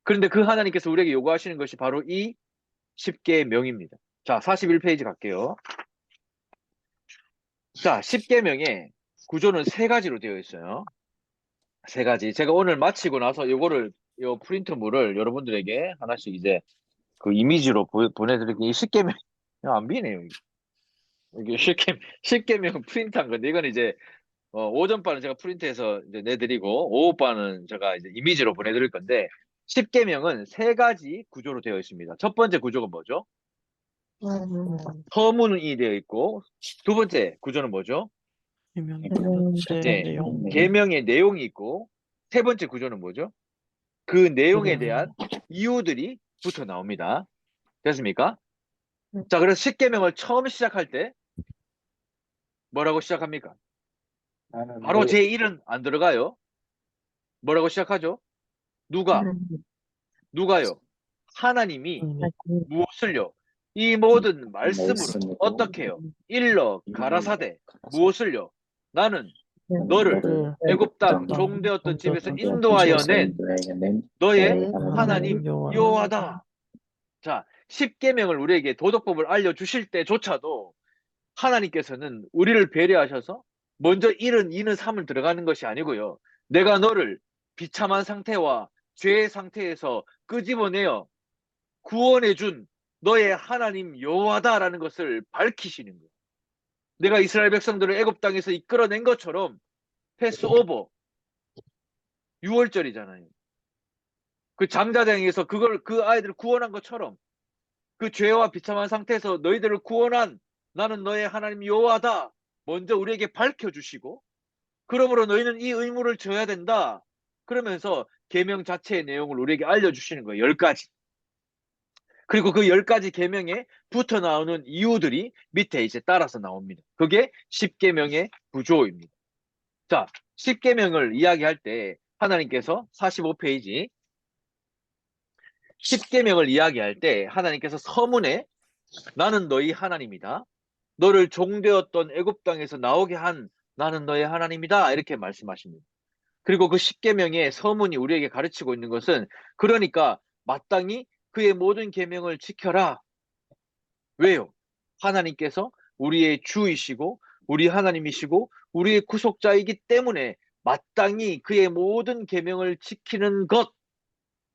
그런데 그 하나님께서 우리에게 요구하시는 것이 바로 이 10개의 명입니다. 자, 41페이지 갈게요. 자, 10계명의 구조는 세 가지로 되어 있어요. 세 가지. 제가 오늘 마치고 나서 요 프린트물을 여러분들에게 하나씩 이제 그 이미지로 보내드릴게요. 이 10계명, 안 비네요. 이게 10계명 프린트한 건데, 이건 이제, 오전반은 제가 프린트해서 이제 내드리고, 오후반은 제가 이제 이미지로 보내드릴 건데, 10계명은 세 가지 구조로 되어 있습니다. 첫 번째 구조가 뭐죠? 서문이 되어 있고, 두 번째 구조는 뭐죠? 네, 계명의 내용이 있고, 세 번째 구조는 뭐죠? 그 내용에 대한 이유들이 붙어 나옵니다. 됐습니까? 자, 그래서 10계명을 처음 시작할 때 뭐라고 시작합니까? 바로 제1은 안 들어가요. 뭐라고 시작하죠? 누가요? 하나님이 무엇을요? 이 모든 말씀으로 어떻게 해요? 일러 가라사대 무엇을요? 나는 너를 애굽 땅 종되었던 집에서 인도하여 낸 너의 하나님 여호와다. 자, 10계명을 우리에게 도덕법을 알려주실 때조차도 하나님께서는 우리를 배려하셔서 먼저 1은 2는 3을 들어가는 것이 아니고요. 내가 너를 비참한 상태와 죄의 상태에서 끄집어내어 구원해준 너의 하나님 여호와다라는 것을 밝히시는 거예요. 내가 이스라엘 백성들을 애굽 땅에서 이끌어낸 것처럼 패스오버 6월절이잖아요. 그 장자장에서 그 아이들을 구원한 것처럼 그 죄와 비참한 상태에서 너희들을 구원한 나는 너의 하나님 여호와다. 먼저 우리에게 밝혀주시고 그러므로 너희는 이 의무를 져야 된다. 그러면서 계명 자체의 내용을 우리에게 알려주시는 거예요. 10가지. 그리고 그 10가지 계명에 붙어 나오는 이유들이 밑에 이제 따라서 나옵니다. 그게 10계명의 구조입니다. 자, 10계명을 이야기할 때 하나님께서 45페이지 십계명을 이야기할 때 하나님께서 서문에 나는 너희 하나님이다. 너를 종되었던 애굽 땅에서 나오게 한 나는 너의 하나님이다. 이렇게 말씀하십니다. 그리고 그 십계명의 서문이 우리에게 가르치고 있는 것은 그러니까 마땅히 그의 모든 계명을 지켜라. 왜요? 하나님께서 우리의 주이시고 우리 하나님이시고 우리의 구속자이기 때문에 마땅히 그의 모든 계명을 지키는 것,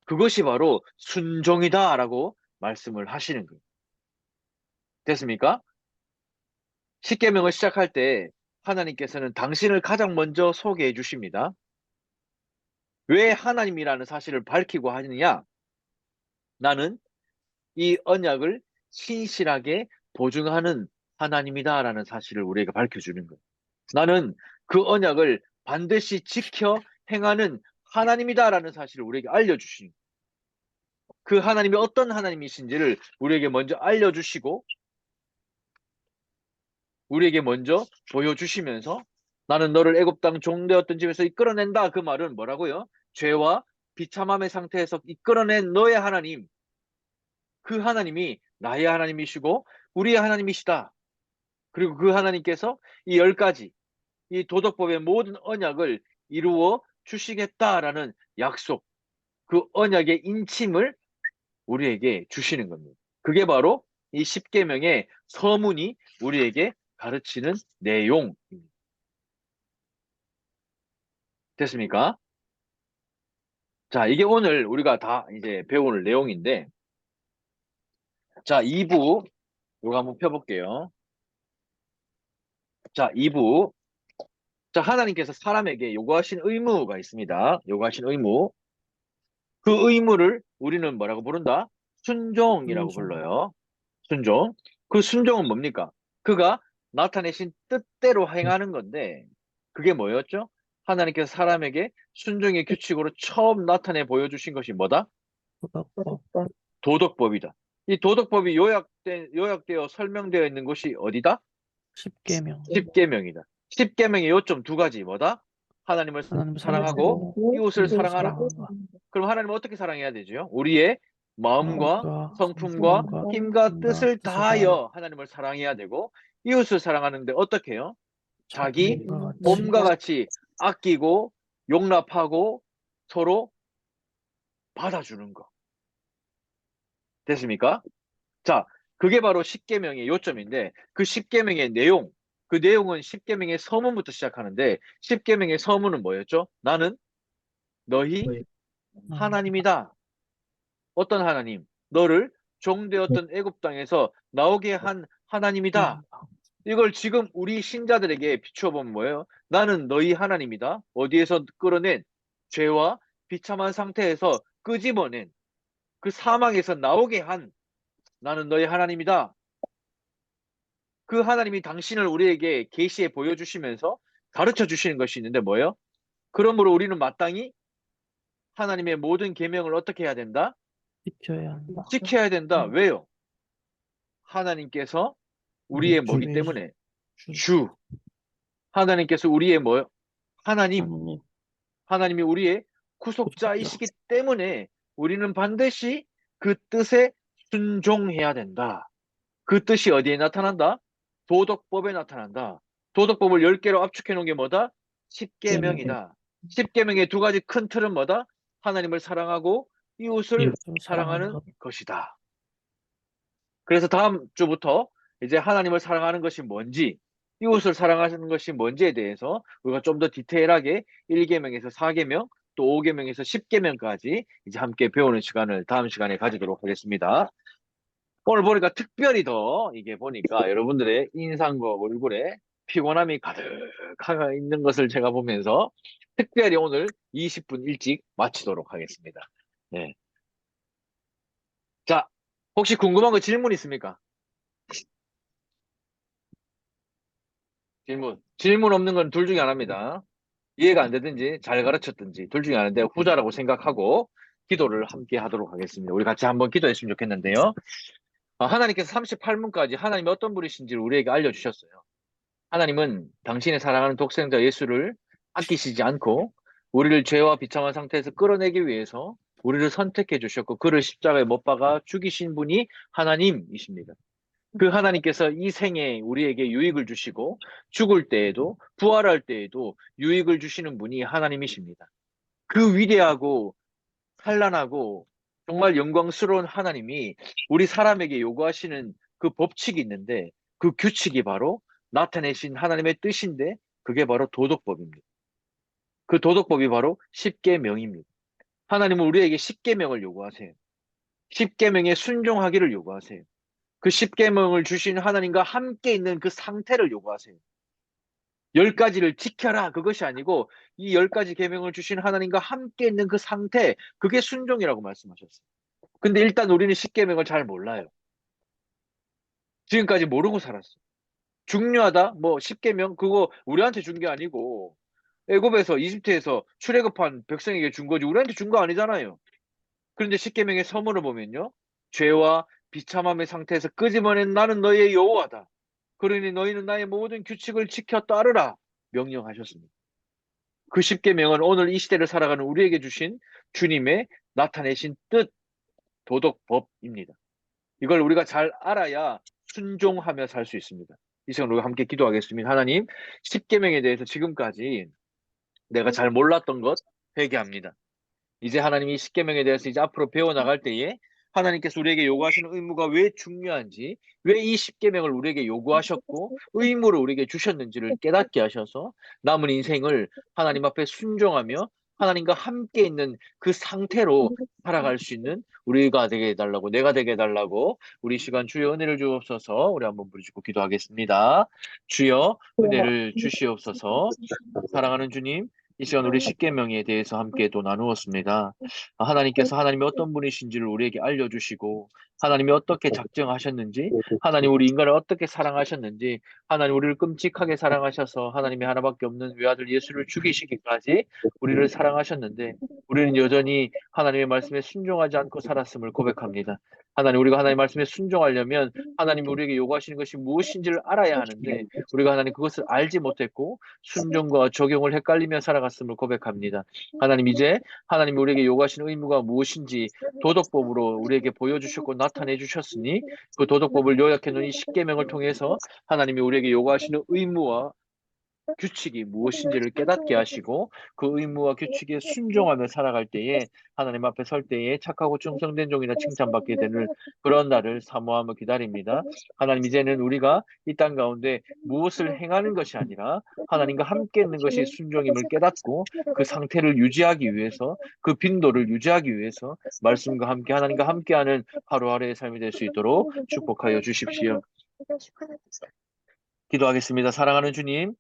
그것이 바로 순종이다라고 말씀을 하시는 거예요. 됐습니까? 십계명을 시작할 때 하나님께서는 당신을 가장 먼저 소개해 주십니다. 왜 하나님이라는 사실을 밝히고 하느냐? 나는 이 언약을 신실하게 보증하는 하나님이다라는 사실을 우리에게 밝혀주는 거예요. 나는 그 언약을 반드시 지켜 행하는 하나님이다라는 사실을 우리에게 알려주시는 거예요. 그 하나님이 어떤 하나님이신지를 우리에게 먼저 알려주시고 우리에게 먼저 보여주시면서 나는 너를 애굽 땅 종되었던 집에서 이끌어낸다. 그 말은 뭐라고요? 죄와 비참함의 상태에서 이끌어낸 너의 하나님, 그 하나님이 나의 하나님이시고 우리의 하나님이시다. 그리고 그 하나님께서 이 10가지, 이 도덕법의 모든 언약을 이루어 주시겠다라는 약속, 그 언약의 인침을 우리에게 주시는 겁니다. 그게 바로 이 십계명의 서문이 우리에게 가르치는 내용입니다. 됐습니까? 자, 이게 오늘 우리가 다 이제 배울 내용인데, 자, 2부, 이거 한번 펴볼게요. 자, 2부. 자, 하나님께서 사람에게 요구하신 의무가 있습니다. 요구하신 의무. 그 의무를 우리는 뭐라고 부른다? 순종이라고 순종. 불러요. 순종. 그 순종은 뭡니까? 그가 나타내신 뜻대로 행하는 건데, 그게 뭐였죠? 하나님께서 사람에게 순종의 규칙으로 처음 나타내 보여주신 것이 뭐다? 도덕법. 도덕법이다. 이 도덕법이 요약되어 설명되어 있는 곳이 어디다? 십계명. 십계명이다. 십계명의 요점 두 가지 뭐다? 하나님을 하나님을 사랑하고 사랑하고 이웃을 이웃을 사랑하라. 사랑한다. 그럼 하나님을 어떻게 사랑해야 되죠? 우리의 마음과 마음과 성품과 성품과 힘과 힘과 뜻을 뜻을 다하여 하나님을 사랑해야 되고 이웃을 사랑하는데 어떻게 해요? 자기 몸과 몸과 같이 아끼고 용납하고 서로 받아주는 거. 됐습니까? 자, 그게 바로 십계명의 요점인데 그 십계명의 내용, 그 내용은 십계명의 서문부터 시작하는데 십계명의 서문은 뭐였죠? 나는 너희 하나님이다. 어떤 하나님? 너를 종되었던 애굽 땅에서 나오게 한 하나님이다. 이걸 지금 우리 신자들에게 비추어 보면 뭐예요? 나는 너희 하나님이다. 어디에서 끌어낸 죄와 비참한 상태에서 끄집어낸 그 사망에서 나오게 한 나는 너희 하나님이다. 그 하나님이 당신을 우리에게 계시해 보여주시면서 가르쳐 주시는 것이 있는데 뭐예요? 그러므로 우리는 마땅히 하나님의 모든 계명을 어떻게 해야 된다? 지켜야 한다. 지켜야 된다. 왜요? 하나님께서 우리의 뭐기 주의 때문에 주. 주. 하나님께서 우리의 뭐요? 하나님. 하나님이 우리의 구속자이시기 때문에 우리는 반드시 그 뜻에 순종해야 된다. 그 뜻이 어디에 나타난다? 도덕법에 나타난다. 도덕법을 10개로 압축해 놓은 게 뭐다? 십계명이다. 십계명의 두 가지 큰 틀은 뭐다? 하나님을 사랑하고 이웃을 이웃을 사랑하는 것. 것이다. 그래서 다음 주부터 이제 하나님을 사랑하는 것이 뭔지, 이웃을 사랑하는 것이 뭔지에 대해서 우리가 좀 더 디테일하게 1계명에서 4계명, 또 5계명에서 10계명까지 이제 함께 배우는 시간을 다음 시간에 가지도록 하겠습니다. 오늘 보니까 특별히 더 이게 보니까 여러분들의 인상과 얼굴에 피곤함이 가득 있는 것을 제가 보면서 특별히 오늘 20분 일찍 마치도록 하겠습니다. 네. 자, 혹시 궁금한 거 질문 있습니까? 질문 없는 건 둘 중에 하나입니다. 이해가 안 되든지 잘 가르쳤든지 둘 중에 하나인데 후자라고 생각하고 기도를 함께 하도록 하겠습니다. 우리 같이 한번 기도했으면 좋겠는데요. 하나님께서 38문까지 하나님이 어떤 분이신지를 우리에게 알려주셨어요. 하나님은 당신의 사랑하는 독생자 예수를 아끼시지 않고 우리를 죄와 비참한 상태에서 끌어내기 위해서 우리를 선택해 주셨고 그를 십자가에 못 박아 죽이신 분이 하나님이십니다. 그 하나님께서 이 생에 우리에게 유익을 주시고 죽을 때에도 부활할 때에도 유익을 주시는 분이 하나님이십니다. 그 위대하고 찬란하고 정말 영광스러운 하나님이 우리 사람에게 요구하시는 그 법칙이 있는데 그 규칙이 바로 나타내신 하나님의 뜻인데 그게 바로 도덕법입니다. 그 도덕법이 바로 십계명입니다. 하나님은 우리에게 십계명을 요구하세요. 십계명에 순종하기를 요구하세요. 그 십계명을 주신 하나님과 함께 있는 그 상태를 요구하세요. 10가지를 지켜라 그것이 아니고 이 10가지 계명을 주신 하나님과 함께 있는 그 상태 그게 순종이라고 말씀하셨어요. 근데 일단 우리는 십계명을 잘 몰라요. 지금까지 모르고 살았어요. 중요하다? 뭐 십계명 그거 우리한테 준 게 아니고 애굽에서 이집트에서 출애굽한 백성에게 준 거지 우리한테 준 거 아니잖아요. 그런데 십계명의 서문을 보면요. 죄와 비참함의 상태에서 끄집어낸 나는 너희의 여호와다. 그러니 너희는 나의 모든 규칙을 지켜 따르라 명령하셨습니다. 그 십계명은 오늘 이 시대를 살아가는 우리에게 주신 주님의 나타내신 뜻, 도덕법입니다. 이걸 우리가 잘 알아야 순종하며 살 수 있습니다. 이 시간 우리가 함께 기도하겠습니다. 하나님, 십계명에 대해서 지금까지 내가 잘 몰랐던 것 회개합니다. 이제 하나님이 십계명에 대해서 이제 앞으로 배워나갈 때에 하나님께서 우리에게 요구하시는 의무가 왜 중요한지, 왜 이 십계명을 우리에게 요구하셨고 의무를 우리에게 주셨는지를 깨닫게 하셔서 남은 인생을 하나님 앞에 순종하며 하나님과 함께 있는 그 상태로 살아갈 수 있는 우리가 되게 해달라고, 내가 되게 해달라고 우리 시간 주여 은혜를 주옵소서. 우리 한번 부르짖고 기도하겠습니다. 주여 은혜를 주시옵소서. 사랑하는 주님, 이 시간 우리 십계명에 대해서 함께 또 나누었습니다. 하나님께서 하나님이 어떤 분이신지를 우리에게 알려주시고 하나님이 어떻게 작정하셨는지 하나님 우리 인간을 어떻게 사랑하셨는지 하나님 우리를 끔찍하게 사랑하셔서 하나님이 하나밖에 없는 외아들 예수를 죽이시기까지 우리를 사랑하셨는데 우리는 여전히 하나님의 말씀에 순종하지 않고 살았음을 고백합니다. 하나님 우리가 하나님의 말씀에 순종하려면 하나님이 우리에게 요구하시는 것이 무엇인지를 알아야 하는데 우리가 하나님 그것을 알지 못했고 순종과 적용을 헷갈리며 살아갔음을 고백합니다. 하나님 이제 하나님이 우리에게 요구하시는 의무가 무엇인지 도덕법으로 우리에게 보여주셨고 나타내 주셨으니 그 도덕법을 요약해 놓은 이 십계명을 통해서 하나님이 우리에게 요구하시는 의무와 규칙이 무엇인지를 깨닫게 하시고 그 의무와 규칙에 순종하며 살아갈 때에 하나님 앞에 설 때에 착하고 충성된 종이라 칭찬받게 되는 그런 날을 사모하며 기다립니다. 하나님 이제는 우리가 이 땅 가운데 무엇을 행하는 것이 아니라 하나님과 함께 있는 것이 순종임을 깨닫고 그 상태를 유지하기 위해서 그 빈도를 유지하기 위해서 말씀과 함께 하나님과 함께하는 하루하루의 삶이 될 수 있도록 축복하여 주십시오. 기도하겠습니다. 사랑하는 주님,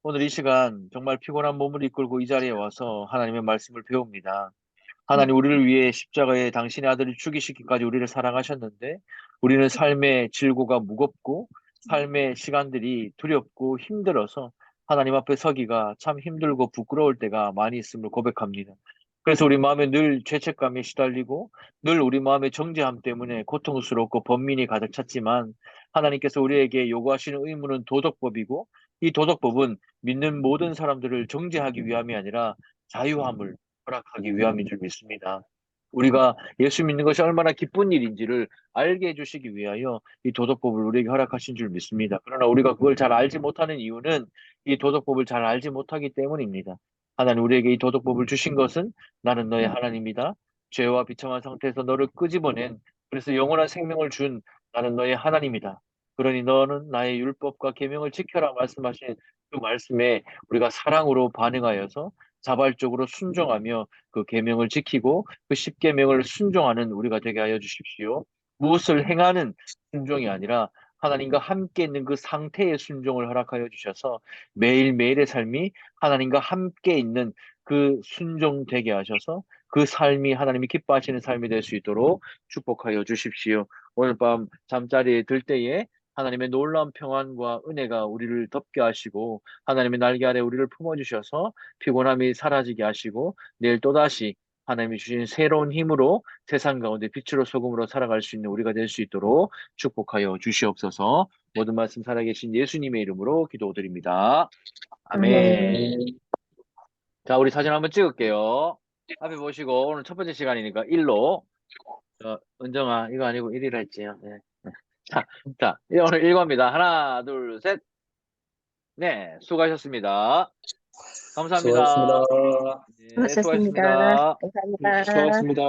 오늘 이 시간 정말 피곤한 몸을 이끌고 이 자리에 와서 하나님의 말씀을 배웁니다. 하나님 우리를 위해 십자가에 당신의 아들을 죽이시기까지 우리를 사랑하셨는데 우리는 삶의 질고가 무겁고 삶의 시간들이 두렵고 힘들어서 하나님 앞에 서기가 참 힘들고 부끄러울 때가 많이 있음을 고백합니다. 그래서 우리 마음에 늘 죄책감에 시달리고 늘 우리 마음의 정죄함 때문에 고통스럽고 번민이 가득 찼지만 하나님께서 우리에게 요구하시는 의무는 도덕법이고 이 도덕법은 믿는 모든 사람들을 정죄하기 위함이 아니라 자유함을 허락하기 위함인 줄 믿습니다. 우리가 예수 믿는 것이 얼마나 기쁜 일인지를 알게 해주시기 위하여 이 도덕법을 우리에게 허락하신 줄 믿습니다. 그러나 우리가 그걸 잘 알지 못하는 이유는 이 도덕법을 잘 알지 못하기 때문입니다. 하나님 우리에게 이 도덕법을 주신 것은 나는 너의 하나님이다. 죄와 비참한 상태에서 너를 끄집어낸 그래서 영원한 생명을 준 나는 너의 하나님이다. 그러니 너는 나의 율법과 계명을 지켜라 말씀하신 그 말씀에 우리가 사랑으로 반응하여서 자발적으로 순종하며 그 계명을 지키고 그 십계명을 순종하는 우리가 되게 하여 주십시오. 무엇을 행하는 순종이 아니라 하나님과 함께 있는 그 상태의 순종을 허락하여 주셔서 매일매일의 삶이 하나님과 함께 있는 그 순종되게 하셔서 그 삶이 하나님이 기뻐하시는 삶이 될 수 있도록 축복하여 주십시오. 오늘 밤 잠자리에 들 때에 하나님의 놀라운 평안과 은혜가 우리를 덮게 하시고 하나님의 날개 아래 우리를 품어주셔서 피곤함이 사라지게 하시고 내일 또다시 하나님이 주신 새로운 힘으로 세상 가운데 빛으로 소금으로 살아갈 수 있는 우리가 될 수 있도록 축복하여 주시옵소서. 모든 말씀 살아계신 예수님의 이름으로 기도드립니다. 아멘. 자, 우리 사진 한번 찍을게요. 앞에 보시고 오늘 첫 번째 시간이니까 1로 은정아 이거 아니고 1이라 했지요. 네. 자, 오늘 1과입니다. 하나, 둘, 셋. 네, 수고하셨습니다. 감사합니다. 수고하셨습니다. 네, 수고하셨습니다. 수고하셨습니다. 감사합니다. 수고하셨습니다.